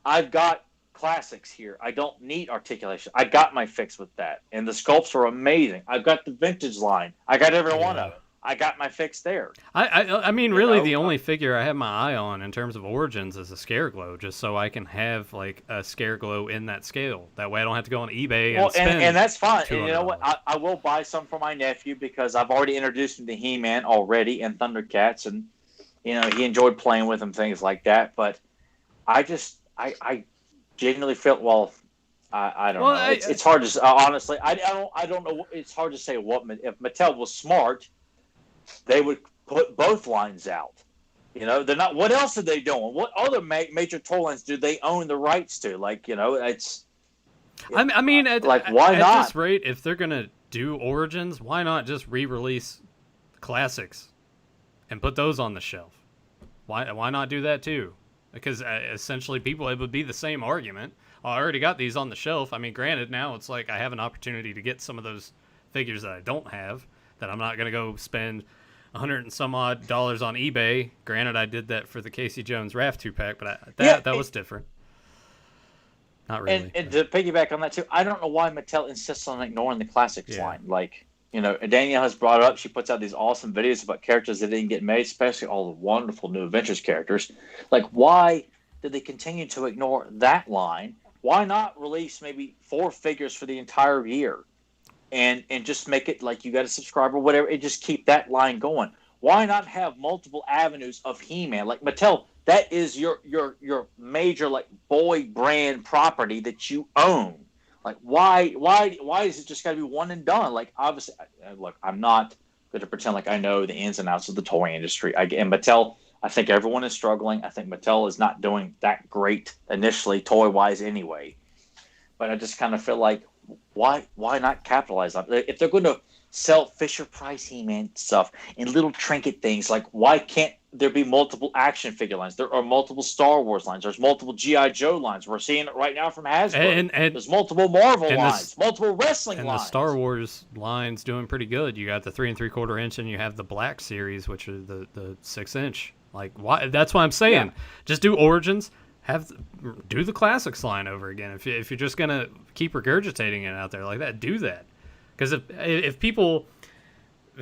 I've got classics here. I don't need articulation. I got my fix with that, and the sculpts are amazing. I've got the vintage line. I got every one of it. I got my fix there. I mean, really, the only figure I have my eye on in terms of Origins is a Scareglow, just so I can have like a Scareglow in that scale. That way, I don't have to go on eBay and spend. And that's fine. And you know what? I will buy some for my nephew because I've already introduced him to He-Man already and Thundercats, and you know he enjoyed playing with them, things like that. But I genuinely feel I don't know. It's hard to honestly. I don't know. It's hard to say what if Mattel was smart. They would put both lines out. You know, they're not. What else are they doing? What other major toy lines do they own the rights to? Like, you know, it's. I mean, why not? At this rate, if they're gonna do Origins, why not just re-release classics and put those on the shelf? Why not do that too? Because essentially, it would be the same argument. Oh, I already got these on the shelf. I mean, granted, now it's like I have an opportunity to get some of those figures that I don't have. That I'm not gonna go spend $100 and some odd on eBay. Granted, I did that for the Casey Jones Raft 2-pack, but that was different. Not really. And to piggyback on that too, I don't know why Mattel insists on ignoring the classics line. Like, you know, Danielle has brought it up. She puts out these awesome videos about characters that didn't get made, especially all the wonderful new Adventures characters. Like, why did they continue to ignore that line? Why not release maybe 4 figures for the entire year? And just make it like you got a subscriber, whatever, and just keep that line going. Why not have multiple avenues of He-Man? Like Mattel, that is your major like boy brand property that you own. Like why is it just got to be one and done? Like obviously, look, I'm not going to pretend like I know the ins and outs of the toy industry. And Mattel, I think everyone is struggling. I think Mattel is not doing that great initially, toy wise anyway. But I just kind of feel like. Why not capitalize on it? If they're going to sell Fisher-Price He-Man stuff and little trinket things, like why can't there be multiple action figure lines? There are multiple Star Wars lines. There's multiple G.I. Joe lines. We're seeing it right now from Hasbro. And there's multiple Marvel lines, multiple wrestling lines. And the Star Wars line's doing pretty good. You got the 3 3/4 inch, and you have the Black Series, which is the 6-inch. Like why? That's what I'm saying. Yeah. Just do Origins. Do the classics line over again. If you're just gonna keep regurgitating it out there like that, do that. Because if people,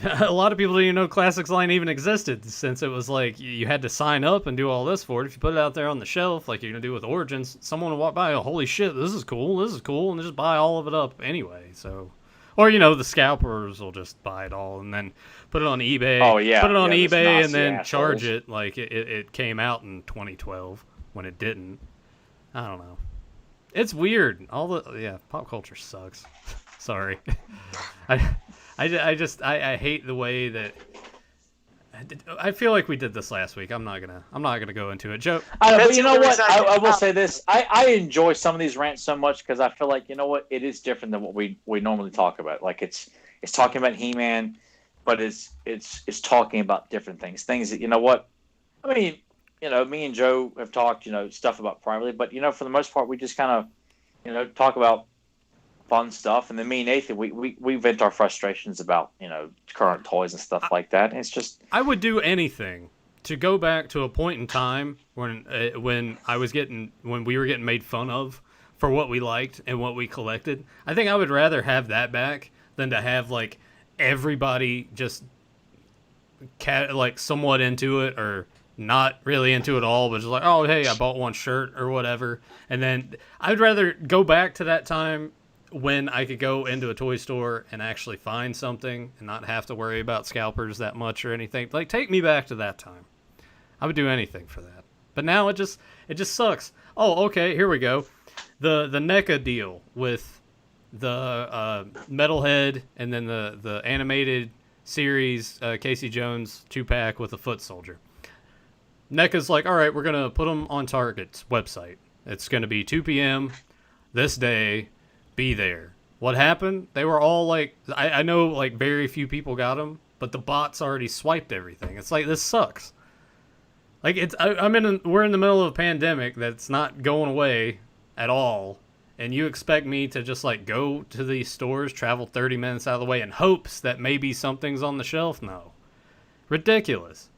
a lot of people didn't even know classics line even existed, since it was like you had to sign up and do all this for it. If you put it out there on the shelf like you're gonna do with Origins, someone will walk by, oh holy shit, this is cool, and just buy all of it up anyway. So, or the scalpers will just buy it all and then put it on eBay. Oh yeah, put it on eBay and then charge it like it came out in 2012. When it didn't. I don't know. It's weird. Pop culture sucks. Sorry. I hate the way that I feel like we did this last week. I'm not gonna go into it, Joe. But you know what? I will say this. I enjoy some of these rants so much because I feel like, you know what, it is different than what we normally talk about. Like it's talking about He-Man, but it's talking about different things. Things that, you know what, I mean, you know, me and Joe have talked, you know, stuff about privately, but you know, for the most part, we just kind of, you know, talk about fun stuff, and then me and Nathan, we vent our frustrations about, you know, current toys and stuff like that. And it's just, I would do anything to go back to a point in time when we were getting made fun of for what we liked and what we collected. I think I would rather have that back than to have like everybody just like somewhat into it or not really into it all, but just like, oh hey, I bought one shirt or whatever. And then I'd rather go back to that time when I could go into a toy store and actually find something and not have to worry about scalpers that much or anything. Like, take me back to that time. I would do anything for that. But now it just sucks. Oh, okay, here we go. The NECA deal with the Metalhead and then the animated series Casey Jones 2-pack with a foot soldier. NECA's like, all right, we're going to put them on Target's website. It's going to be 2 p.m. this day. Be there. What happened? They were all like, I know like very few people got them, but the bots already swiped everything. It's like, this sucks. Like, we're in the middle of a pandemic that's not going away at all, and you expect me to just like go to these stores, travel 30 minutes out of the way in hopes that maybe something's on the shelf? No. Ridiculous.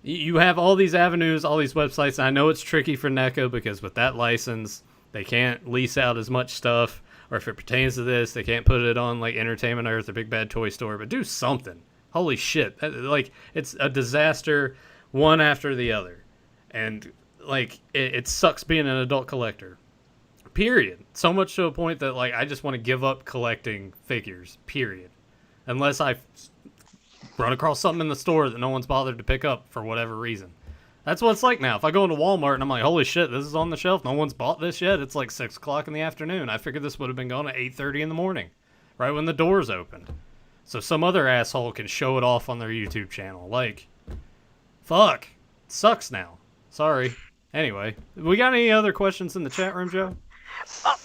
You have all these avenues, all these websites, and I know it's tricky for NECA because with that license, they can't lease out as much stuff, or if it pertains to this, they can't put it on like Entertainment Earth or Big Bad Toy Store, but do something. Holy shit. Like, it's a disaster one after the other. And like, it sucks being an adult collector. Period. So much to a point that like, I just want to give up collecting figures. Period. Unless I run across something in the store that no one's bothered to pick up for whatever reason. That's what it's like now. If I go into Walmart and I'm like, holy shit, this is on the shelf. No one's bought this yet. It's like 6 o'clock in the afternoon. I figured this would have been gone at 8:30 in the morning, right when the doors opened. So some other asshole can show it off on their YouTube channel. Like, fuck. It sucks now. Sorry. Anyway, we got any other questions in the chat room, Joe?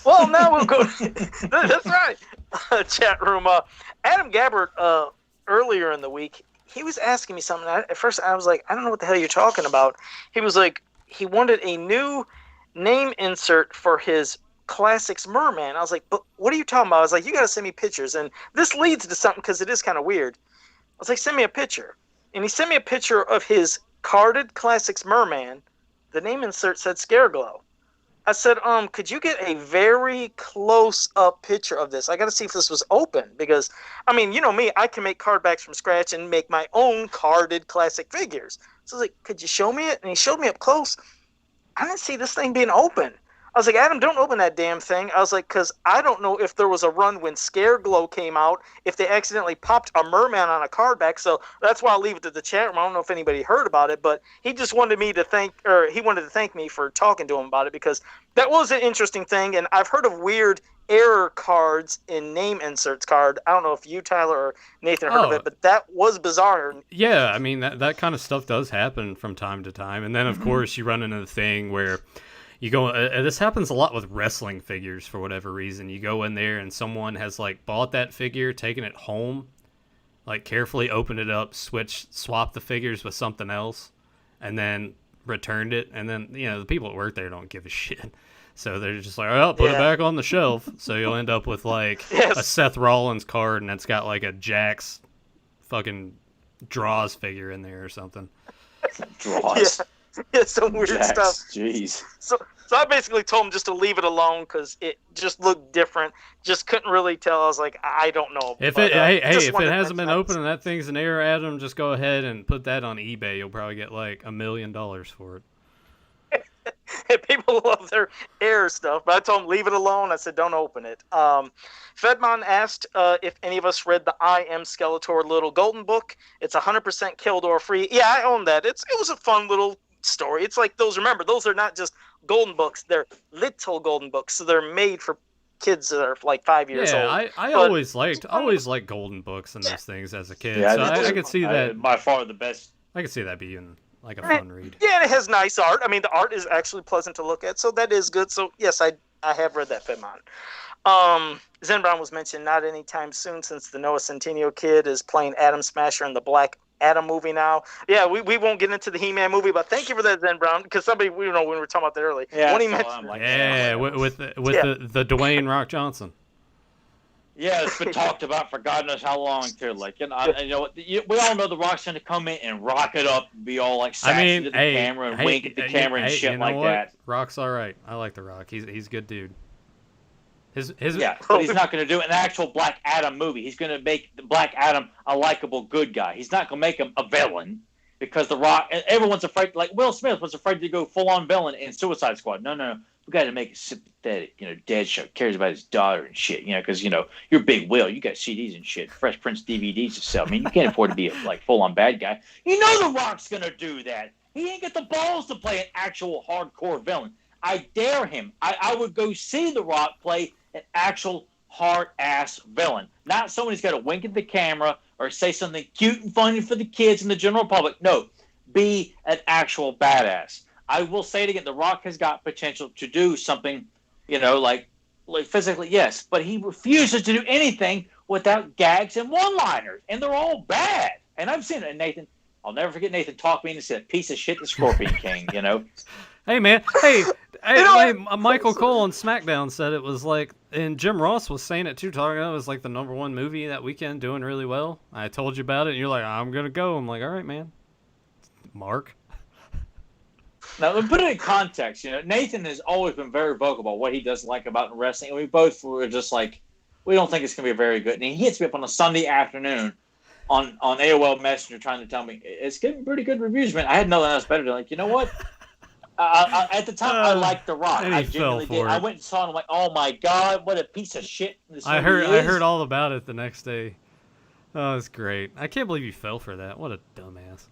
Well, now we'll go. That's right. Chat room. Adam Gabbard, earlier in the week, he was asking me something. At first, I was like, I don't know what the hell you're talking about. He was like, he wanted a new name insert for his Classics Merman. I was like, but what are you talking about? I was like, you got to send me pictures. And this leads to something because it is kind of weird. I was like, send me a picture. And he sent me a picture of his carded Classics Merman. The name insert said Scareglow. I said, could you get a very close-up picture of this? I got to see if this was open because, I mean, you know me, I can make card backs from scratch and make my own carded classic figures. So I was like, could you show me it? And he showed me up close. I didn't see this thing being open. I was like, Adam, don't open that damn thing. I was like, because I don't know if there was a run when Scareglow came out, if they accidentally popped a merman on a card back. So that's why I'll leave it to the chat room. I don't know if anybody heard about it, but he just wanted me to he wanted to thank me for talking to him about it because that was an interesting thing. And I've heard of weird error cards in name inserts card. I don't know if you, Tyler, or Nathan heard of it, but that was bizarre. Yeah, I mean, that kind of stuff does happen from time to time. And then, of course, you run into the thing where you go, this happens a lot with wrestling figures for whatever reason. You go in there and someone has like bought that figure, taken it home, like carefully opened it up, swapped the figures with something else, and then returned it. And then, you know, the people at work there don't give a shit. So they're just like, oh, put it back on the shelf. So you'll end up with like a Seth Rollins card and it's got like a Jax fucking Draws figure in there or something. Draws. Yeah, some weird stuff. Jeez. So I basically told him just to leave it alone because it just looked different. Just couldn't really tell. I was like, I don't know. If it hasn't been open and that thing's an error, Adam, just go ahead and put that on eBay. You'll probably get like $1 million for it. People love their error stuff, but I told him leave it alone. I said don't open it. Fedmon asked if any of us read the I Am Skeletor little golden book. It's 100% Kildor free. Yeah, I own that. It was a fun little story. It's like those. Remember, those are not just golden books; they're little golden books. So they're made for kids that are like 5 years old. I always liked Golden Books and those things as a kid. Yeah, so I could see that. By far the best. I could see that being like a fun read. Yeah, and it has nice art. I mean, the art is actually pleasant to look at, so that is good. So yes, I have read that Fedmon. Zen Brown was mentioned not anytime soon, since the Noah Centineo kid is playing Atom Smasher in the Black Adam movie now. Yeah, we won't get into the He-Man movie, but thank you for that, Zen Brown, because somebody, when we were talking about that earlier. Yeah, when he mentioned, with the Dwayne Rock Johnson. Yeah, it's been talked about for God knows how long too. Like, we all know the Rock's going to come in and rock it up and be all like sassy to the camera and wink at the camera and shit like that. Rock's all right. I like the Rock. He's a good dude. But he's not going to do an actual Black Adam movie. He's going to make the Black Adam a likable good guy. He's not going to make him a villain, because the Rock, everyone's afraid. Like Will Smith was afraid to go full on villain in Suicide Squad. No. We got to make it sympathetic. Deadshot cares about his daughter and shit. Because you're Big Will. You got CDs and shit, Fresh Prince DVDs to sell. I mean, you can't afford to be a full on bad guy. The Rock's going to do that. He ain't got the balls to play an actual hardcore villain. I dare him. I would go see the Rock play an actual hard-ass villain. Not someone who's got to wink at the camera or say something cute and funny for the kids and the general public. No, be an actual badass. I will say it again, The Rock has got potential to do something, like physically, yes, but he refuses to do anything without gags and one-liners, and they're all bad. And I've seen it, and Nathan, I'll never forget Nathan talk me into said, piece of shit, the Scorpion King, Hey, man. Hey, Michael Cole on SmackDown said it was like, and Jim Ross was saying it too, talking about it was like the #1 movie that weekend, doing really well. I told you about it, and you're like, I'm going to go. I'm like, all right, man. Mark. Now, to put it in context, Nathan has always been very vocal about what he doesn't like about wrestling, and we both were just like, we don't think it's going to be very good. And he hits me up on a Sunday afternoon on AOL Messenger trying to tell me, it's getting pretty good reviews, man. I had nothing else better to you know what? At the time, I liked The Rock. I genuinely did. I went and saw it. I'm like, oh my god, what a piece of shit this movie is. I heard all about it the next day. Oh, it's great. I can't believe you fell for that. What a dumbass.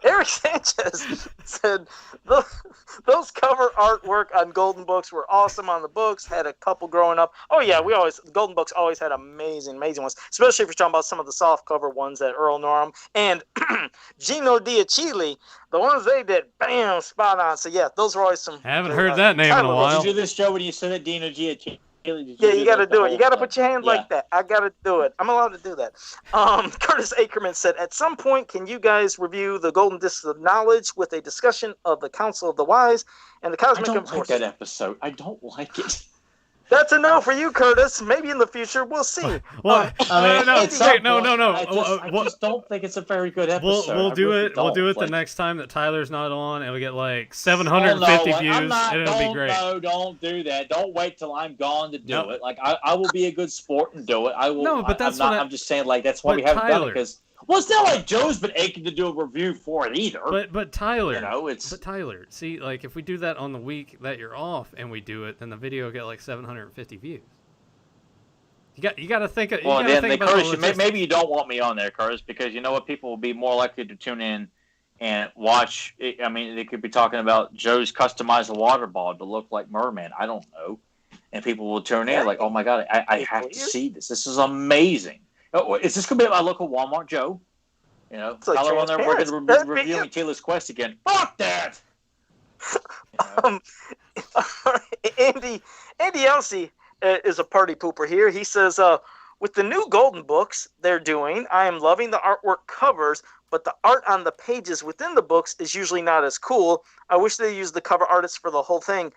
Eric Sanchez said those cover artwork on Golden Books were awesome on the books. Had a couple growing up. Oh yeah, the Golden Books always had amazing ones, especially if you're talking about some of the soft cover ones that Earl Norm and Gino Diachile, the ones they did, bam, spot on. So yeah, those were always some. Haven't heard that name in a while. Did you do this show when you said that Dino Diachile? Yeah, you got to do it. You got to put your hand like that. I got to do it. I'm allowed to do that. Curtis Ackerman said, at some point, can you guys review the Golden Discs of Knowledge with a discussion of the Council of the Wise and the Cosmic Enforcers? I don't like that episode. I don't like it. That's a no for you, Curtis. Maybe in the future, we'll see. Well, no. I just don't think it's a very good episode. We'll do it. We'll do it the next time that Tyler's not on, and we get like 750 views, and it'll be great. No, don't do that. Don't wait till I'm gone to do it. Like I will be a good sport and do it. I will. No, but that's I'm just saying, like that's why we haven't done it, because. Well, it's not like Joe's been aching to do a review for it either. But Tyler, But Tyler, see, like if we do that on the week that you're off and we do it, then the video will get like 750 views. You got to think. Well, then, Curtis, maybe you don't want me on there, Curtis, because you know what? People will be more likely to tune in and watch. I mean, they could be talking about Joe's customized water ball to look like Merman. I don't know, and people will tune in like, oh my god, I have to see this. This is amazing. Oh, is this going to be at my local Walmart, Joe? Tyler on there, we're going to be reviewing Taylor's Quest again. Fuck that! Andy Elsie is a party pooper here. He says, with the new Golden Books they're doing, I am loving the artwork covers, but the art on the pages within the books is usually not as cool. I wish they used the cover artists for the whole thing.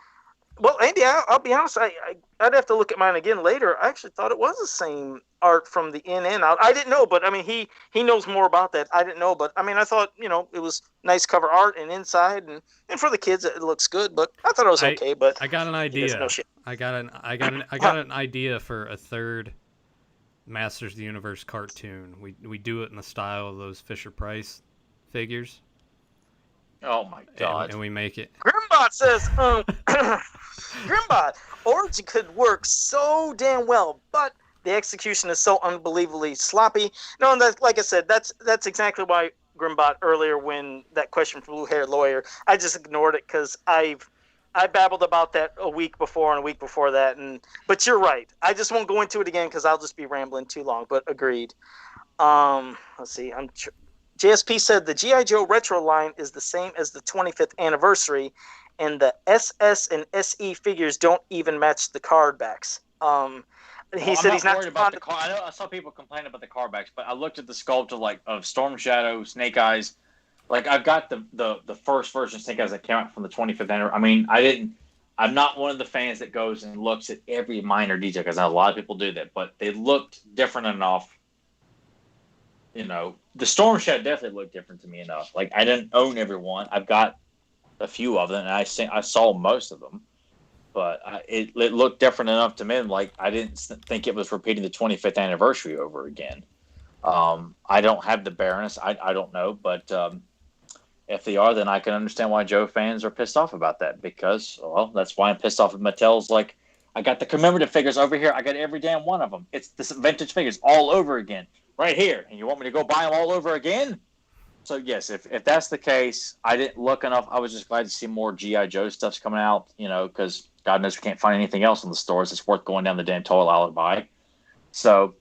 Well, Andy, I'll be honest. I'd have to look at mine again later. I actually thought it was the same art from the in and out. I didn't know, but I mean, he knows more about that. I didn't know, but I mean, I thought it was nice cover art and inside, and for the kids it looks good. But I thought it was okay. But I got an idea. No shit. I got an idea for a third Masters of the Universe cartoon. We do it in the style of those Fisher-Price figures. Oh my god! And we make it. Grimbot says, Grimbot, Origin could work so damn well, but the execution is so unbelievably sloppy. No, and that, like I said, that's exactly why Grimbot earlier, when that question from Blue Haired Lawyer, I just ignored it because I've I babbled about that a week before and a week before that, but you're right. I just won't go into it again because I'll just be rambling too long. But agreed. Let's see. JSP said the GI Joe retro line is the same as the 25th anniversary, and the SS and SE figures don't even match the card backs. He said he's not worried about the car. I saw people complain about the car backs, but I looked at the sculpt of Storm Shadow, Snake Eyes. Like, I've got the first version of Snake Eyes that came out from the 25th anniversary. I mean, I'm not one of the fans that goes and looks at every minor detail, because a lot of people do that, but they looked different enough. You know, the Storm Shadow definitely looked different to me enough. Like, I didn't own every one. I've got a few of them, and I saw most of them. But it looked different enough to me. Like, I didn't think it was repeating the 25th anniversary over again. I don't have the Baroness. I don't know, but if they are, then I can understand why Joe fans are pissed off about that, because, well, that's why I'm pissed off at Mattel's. Like, I got the commemorative figures over here. I got every damn one of them. It's this vintage figures all over again right here. And you want me to go buy them all over again? So, yes, if that's the case, I didn't look enough. I was just glad to see more G.I. Joe stuff's coming out, you know, because God knows we can't find anything else in the stores. It's worth going down the damn toilet aisle to buy. So,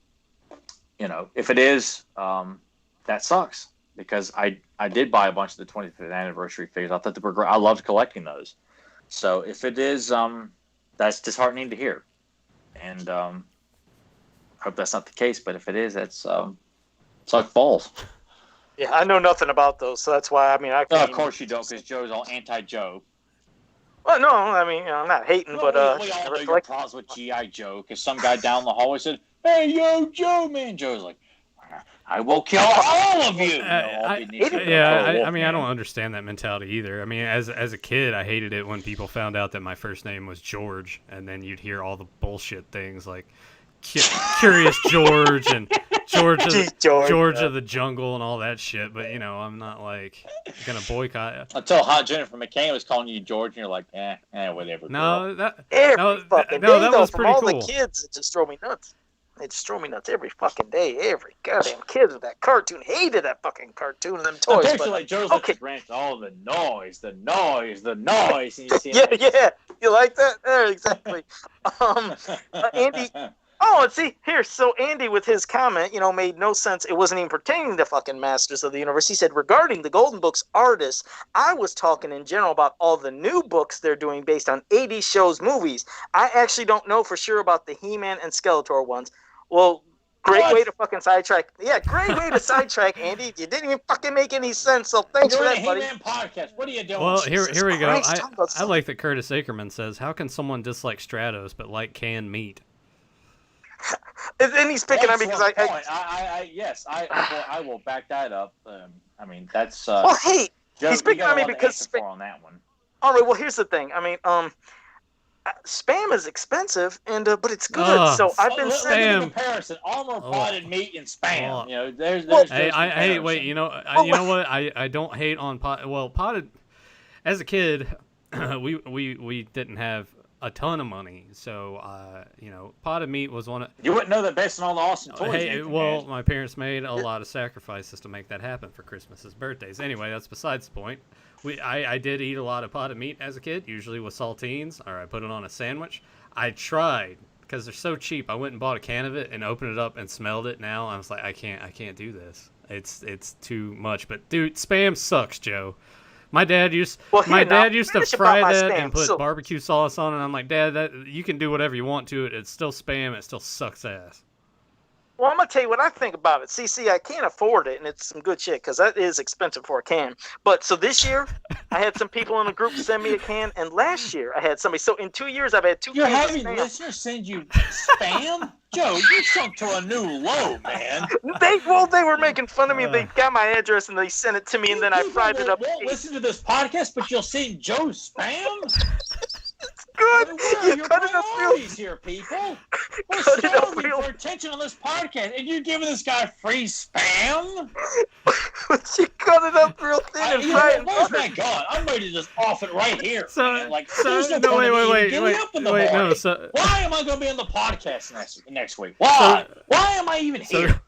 you know, if it is, that sucks, because I did buy a bunch of the 25th anniversary figures. I thought they were great. I loved collecting those. So if it is, that's disheartening to hear. And I hope that's not the case. But if it is, that's suck balls. Yeah, I know nothing about those, so that's why. I mean, I can't. Of course you don't, because Joe's all anti-Joe. Well, no, I mean, I'm not hating, but we all know your problems with G.I. Joe, because some guy down the hallway said, "Hey, yo, Joe, man." Joe's like, "I will kill all of you." I mean, I don't understand that mentality either. I mean, as a kid, I hated it when people found out that my first name was George, and then you'd hear all the bullshit things like Curious George and George of the Jungle and all that shit. But, you know, I'm not, like, going to boycott it. Until Hot Jennifer McCain was calling you George, and you're like, whatever. No, that was pretty cool. All the kids, it just drove me nuts. It just drove me nuts every fucking day. Every goddamn kid with that cartoon hated that fucking cartoon and them toys. Especially like Joe's like rant, all the noise, and you see yeah. You like that? Yeah, exactly. Andy. Oh, and see here. So Andy, with his comment, made no sense. It wasn't even pertaining to fucking Masters of the Universe. He said regarding the Golden Books artists, I was talking in general about all the new books they're doing based on 80s shows, movies. I actually don't know for sure about the He-Man and Skeletor ones. Well, great way to fucking sidetrack. Yeah, great way to sidetrack, Andy. You didn't even fucking make any sense. So thanks for that, buddy. He-Man podcast. What are you doing? Well, here we go. I like that Curtis Ackerman says, "How can someone dislike Stratos but like canned meat?" And he's picking on me because I will back that up. I mean, that's well, hey, Joe, he's picking on me because on that one. All right, well, here's the thing. I mean, Spam is expensive, but it's good. So I've been saying comparison: armor, potted meat, and Spam. There's wait. You know what? I don't hate on pot. Well, potted. As a kid, we didn't have a ton of money, so potted meat was one of. You wouldn't know that based on all the awesome toys. Hey, well, my parents made a lot of sacrifices to make that happen for Christmases, birthdays. Anyway, that's besides the point. I did eat a lot of potted meat as a kid, usually with saltines, or I put it on a sandwich. I tried, because they're so cheap. I went and bought a can of it and opened it up and smelled it. Now I was like, I can't do this. It's too much. But dude, Spam sucks, Joe. My dad used to fry that and put barbecue sauce on it. And I'm like, Dad, that you can do whatever you want to it. It's still Spam. It still sucks ass. Well, I'm going to tell you what I think about it. See, I can't afford it, and it's some good shit, because that is expensive for a can. But, so this year, I had some people in the group send me a can, and last year, I had somebody. So, in 2 years, I've had two You're cans having of Spam. listeners send you Spam? Joe, you sunk to a new low, man. They were making fun of me. They got my address, and they sent it to me, and then I fried it up. Won't listen to this podcast, but you'll see Joe's Spam? It's good. You cut it up real here, people. We're starving for attention on this podcast, and you're giving this guy free Spam? But you cut it up real thin and fried it. Where's my gun? I'm ready to just off it right here. Wait. No, why am I going to be on the podcast next week? Why? Why am I even here?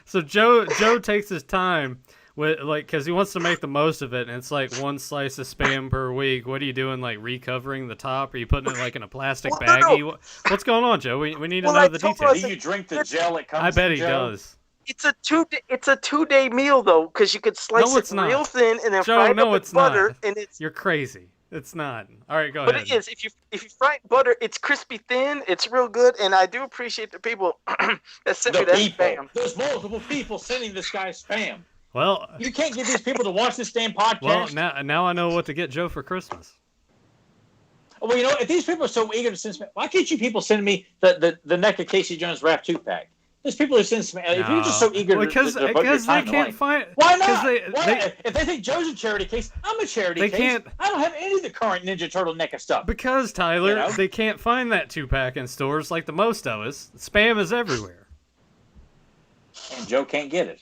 So Joe takes his time Because he wants to make the most of it, and it's like one slice of spam per week. What are you doing, like recovering the top? Are you putting it like in a plastic baggie? No. What's going on, Joe? We need to know the details. Do you drink the gel it comes? I bet he Joe? does. It's a 2-day meal though, because you could slice it real thin and then fry it up with butter, and it's. You're crazy. It's not. All right, go ahead. But it is. If you fry it butter, it's crispy thin. It's real good, and I do appreciate the people that sent me that spam. There's multiple people sending this guy spam. Well, you can't get these people to watch this damn podcast. Well, now I know what to get Joe for Christmas. Well, you know, if these people are so eager to send spam, why can't you people send me the NECA Casey Jones Wrap 2-pack? There's people who send spam. If you're just so eager because to devote your time they can't find. Why not? If they think Joe's a charity case, I'm a charity case. Can't. I don't have any of the current Ninja Turtle NECA stuff. Because Tyler, they can't find that 2-pack in stores like the most of us. Spam is everywhere. And Joe can't get it.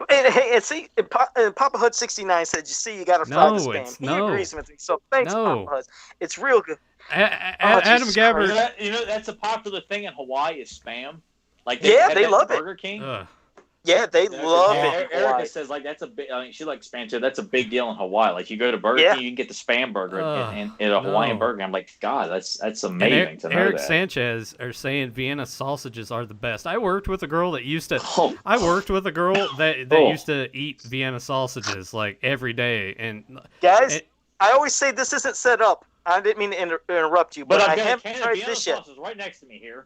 And see, Papa Hut 69 said, "You see, you got to fry the spam." He agrees with me. So thanks, Papa Hut. It's real good. Adam Gabbard. You know that's a popular thing in Hawaii is spam. Like they love it. Burger King. Yeah, they love it. Erica says like that's a big. I mean, she likes spam too. That's a big deal in Hawaii. Like you go to Burger King, you can get the spam burger in a Hawaiian burger. I'm like, God, that's amazing to know Eric that. Sanchez are saying Vienna sausages are the best. I worked with a girl that used to. I worked with a girl that used to eat Vienna sausages like every day. And guys, I always say this isn't set up. I didn't mean to interrupt you, but I've I haven't tried Vienna this yet. Sausages right next to me here.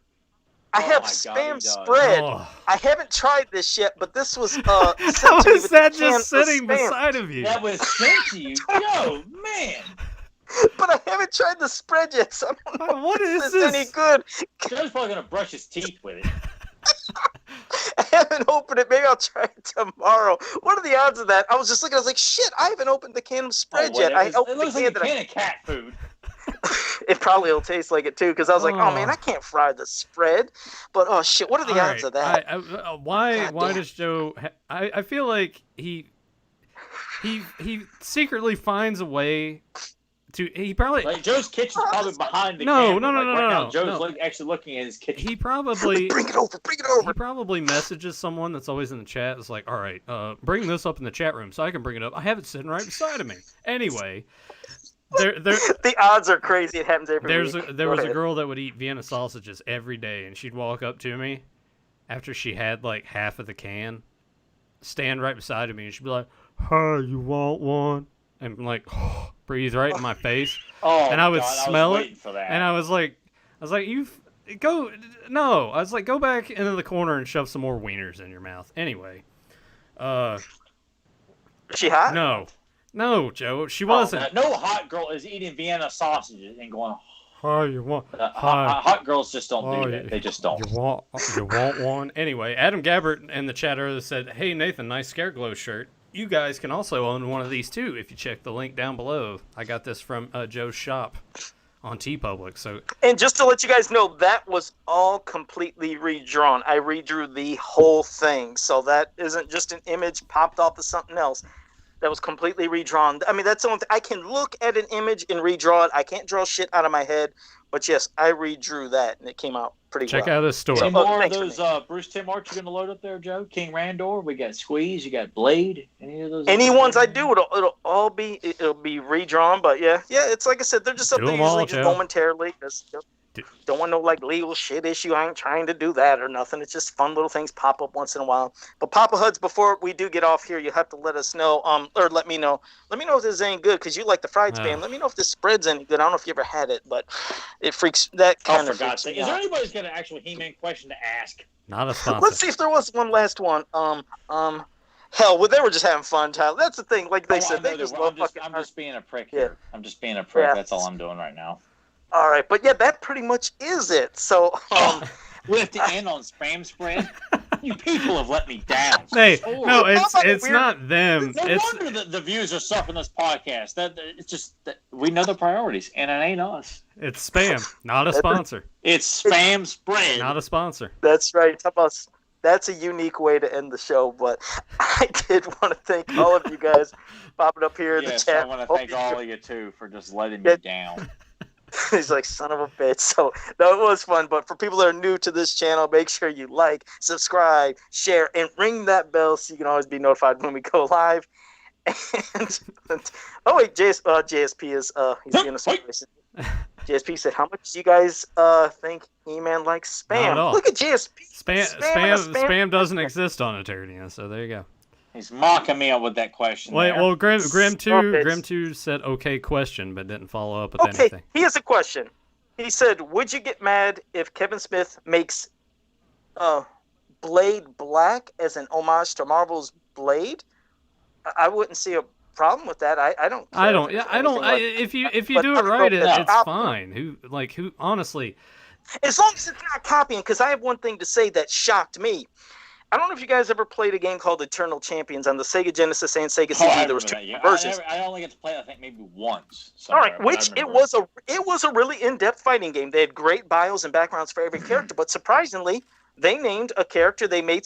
I have spam spread. I haven't tried this yet, but this was sent to me. How is that just sitting beside of you? That was sent to you. Yo, man. But I haven't tried the spread yet, so I don't know what if is this any good. Joe's probably going to brush his teeth with it. I haven't opened it. Maybe I'll try it tomorrow. What are the odds of that? I was just looking. I was like, shit, I haven't opened the can of spread yet. It looks like a can of cat food. It probably will taste like it too, because I was like, oh man, I can't fry the spread. But oh shit, what are the odds of that? Why does Joe? I feel like he secretly finds a way to. He probably like Joe's kitchen's probably behind the camera. No. Joe's actually looking at his kitchen. He probably bring it over. He probably messages someone that's always in the chat. It's like, all right, bring this up in the chat room so I can bring it up. I have it sitting right beside of me. Anyway. The odds are crazy. It happens every week. There was a girl that would eat Vienna sausages every day, and she'd walk up to me after she had like half of the can, stand right beside of me, and she'd be like, "Hey, you want one?" And I'm like, breathe right in my face, and I would smell it, and I was like, "You go no," I was like, "Go back into the corner and shove some more wieners in your mouth." Anyway, is she hot? No, Joe, she wasn't. No hot girl is eating Vienna sausages and going, "Hi, you want?" Hot girls just don't do that. They just don't. You want one? Anyway, Adam Gabbert in the chat earlier said, "Hey Nathan, nice Scareglow shirt. You guys can also own one of these too if you check the link down below. I got this from Joe's shop on TeePublic." So, and just to let you guys know, that was all completely redrawn. I redrew the whole thing, so that isn't just an image popped off of something else. That was completely redrawn. I mean, that's the one thing. I can look at an image and redraw it. I can't draw shit out of my head. But yes, I redrew that, and it came out pretty well. Check out his store. Any more of those Bruce Tim art you're going to load up there, Joe? King Randor? We got Squeeze. You got Blade? Any of those? Any ones I do, it'll all be redrawn. But yeah, it's like I said, they're just up there usually just momentarily. Don't want no like legal shit issue. I ain't trying to do that or nothing. It's just fun little things pop up once in a while. But Papa Huds, before we do get off here, you have to let us know, or let me know. Let me know if this is any good, because you like the fried spam. Let me know if this spread's any good. I don't know if you ever had it, but it freaks that kind of. Is there anybody who's got an actual He-Man question to ask? Not a sponsor. Let's see if there was one last one. Hell, they were just having fun, Tyler. That's the thing. Like they said, they just love fucking. I'm just being a prick here. I'm just being a prick. That's all I'm doing right now. All right, but yeah, that pretty much is it. So, we have to end on spam spread. You people have let me down. Hey, no, it's not them. No wonder the views are suffering this podcast. It's just that we know the priorities, and it ain't us. It's spam, not a sponsor. It's spam spread, not a sponsor. That's right. That's a unique way to end the show, but I did want to thank all of you guys popping up here in the chat. I want to thank all of you too for just letting me down. He's like, son of a bitch. So, no, it was fun. But for people that are new to this channel, make sure you like, subscribe, share, and ring that bell so you can always be notified when we go live. And oh wait, JSP is he's being a surprise. JSP said, "How much do you guys think He-Man likes spam?" Not at all. Look at JSP. Spam doesn't exist on Eternia, so there you go. He's mocking me with that question. Wait, there. well, Grim 2 said okay question, but didn't follow up with anything. He has a question. He said, "Would you get mad if Kevin Smith makes Blade black as an homage to Marvel's Blade?" I wouldn't see a problem with that. I don't. If you do it right, it's fine. Who honestly? As long as it's not copying, because I have one thing to say that shocked me. I don't know if you guys ever played a game called Eternal Champions on the Sega Genesis and Sega CD. There was two versions. I only get to play it, I think, maybe once. All right, it was a really in-depth fighting game. They had great bios and backgrounds for every character, but surprisingly, they named a character. They made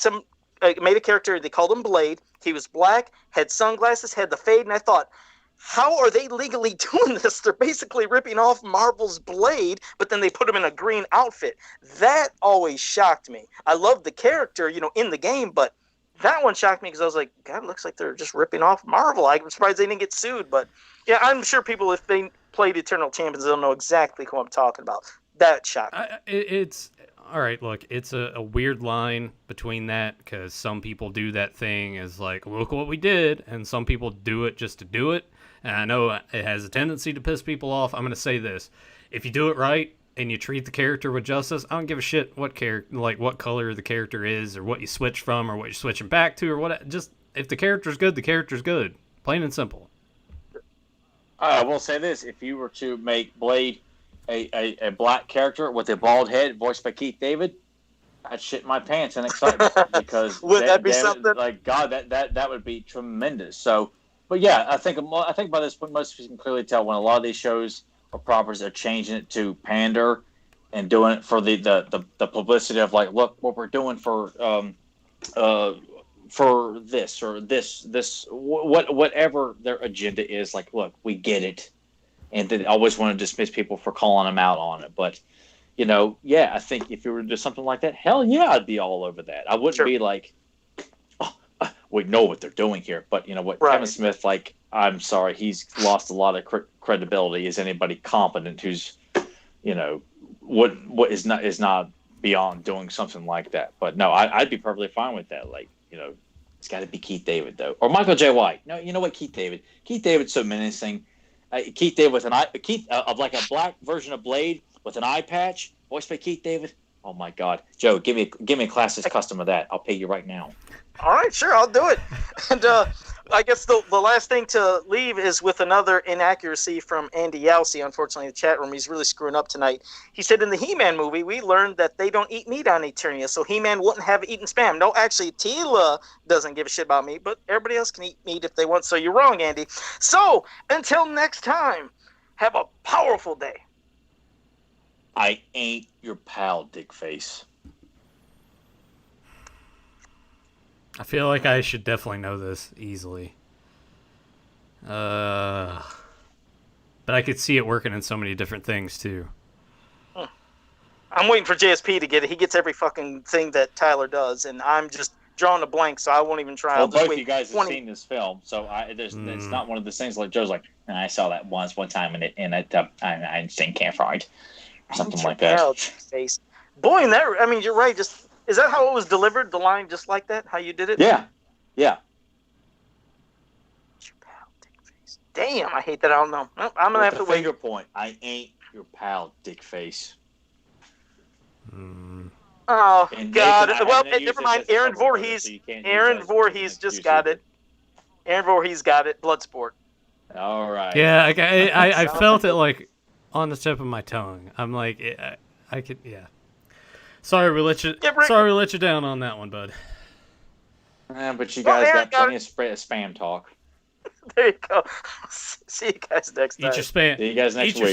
a character. They called him Blade. He was black, had sunglasses, had the fade, and I thought, how are they legally doing this? They're basically ripping off Marvel's Blade, but then they put him in a green outfit. That always shocked me. I loved the character, in the game, but that one shocked me because I was like, God, it looks like they're just ripping off Marvel. I'm surprised they didn't get sued, but yeah, I'm sure people, if they played Eternal Champions, they'll know exactly who I'm talking about. That shocked me. It's all right. Look, it's a weird line between that because some people do that thing as like, look what we did, and some people do it just to do it. And I know it has a tendency to piss people off. I'm going to say this. If you do it right and you treat the character with justice, I don't give a shit what color the character is or what you switch from or what you're switching back to or what. Just if the character's good, the character's good. Plain and simple. I will say this. If you were to make Blade a black character with a bald head voiced by Keith David, I'd shit my pants in excitement because would that be something? Like, God, that would be tremendous. So, but yeah, I think by this point most people can clearly tell when a lot of these shows or properties are changing it to pander and doing it for the publicity of like, look what we're doing for this or this whatever their agenda is. Like, look, we get it, and they always want to dismiss people for calling them out on it. But yeah, I think if you were to do something like that, hell yeah, I'd be all over that. I wouldn't be like, we know what they're doing here, but what, right. Kevin Smith, like, I'm sorry, he's lost a lot of credibility. Is anybody competent who's, what is not beyond doing something like that? But no, I'd be perfectly fine with that. Like, it's got to be Keith David though, or Michael J. White. No, you know what, Keith David's so menacing. Keith David with of like a black version of Blade with an eye patch, voiced by Keith David. Oh my God, Joe, give me a classic custom of that. I'll pay you right now. All right, sure, I'll do it. And I guess the last thing to leave is with another inaccuracy from Andy Yalsey, unfortunately, in the chat room. He's really screwing up tonight. He said in the He-Man movie, we learned that they don't eat meat on Eternia, so He-Man wouldn't have eaten spam. No, actually, Tila doesn't give a shit about meat, but everybody else can eat meat if they want, so you're wrong, Andy. So, until next time, have a powerful day. I ain't your pal, Dickface. I feel like I should definitely know this easily. But I could see it working in so many different things, too. I'm waiting for JSP to get it. He gets every fucking thing that Tyler does, and I'm just drawing a blank, so I won't even try. Well, both of you guys have seen this film, so it's not one of the things like Joe's like, I saw that one time, and I seen Camp Fried. Something like that. Face. Boy, you're right. Is that how it was delivered? The line just like that? How you did it? Yeah. Damn, I hate that. I don't know. Well, I'm gonna have to wait. Finger point. I ain't your pal, Dickface. Oh God. Well, never mind. Aaron Voorhees. Aaron Voorhees just got it. Aaron Voorhees got it. Bloodsport. All right. Yeah, I felt it like on the tip of my tongue. I'm like, I could, yeah. Sorry we let you down on that one, bud. But you guys got plenty of spam talk. There you go. See you guys next time. Eat your spam. See you guys next week.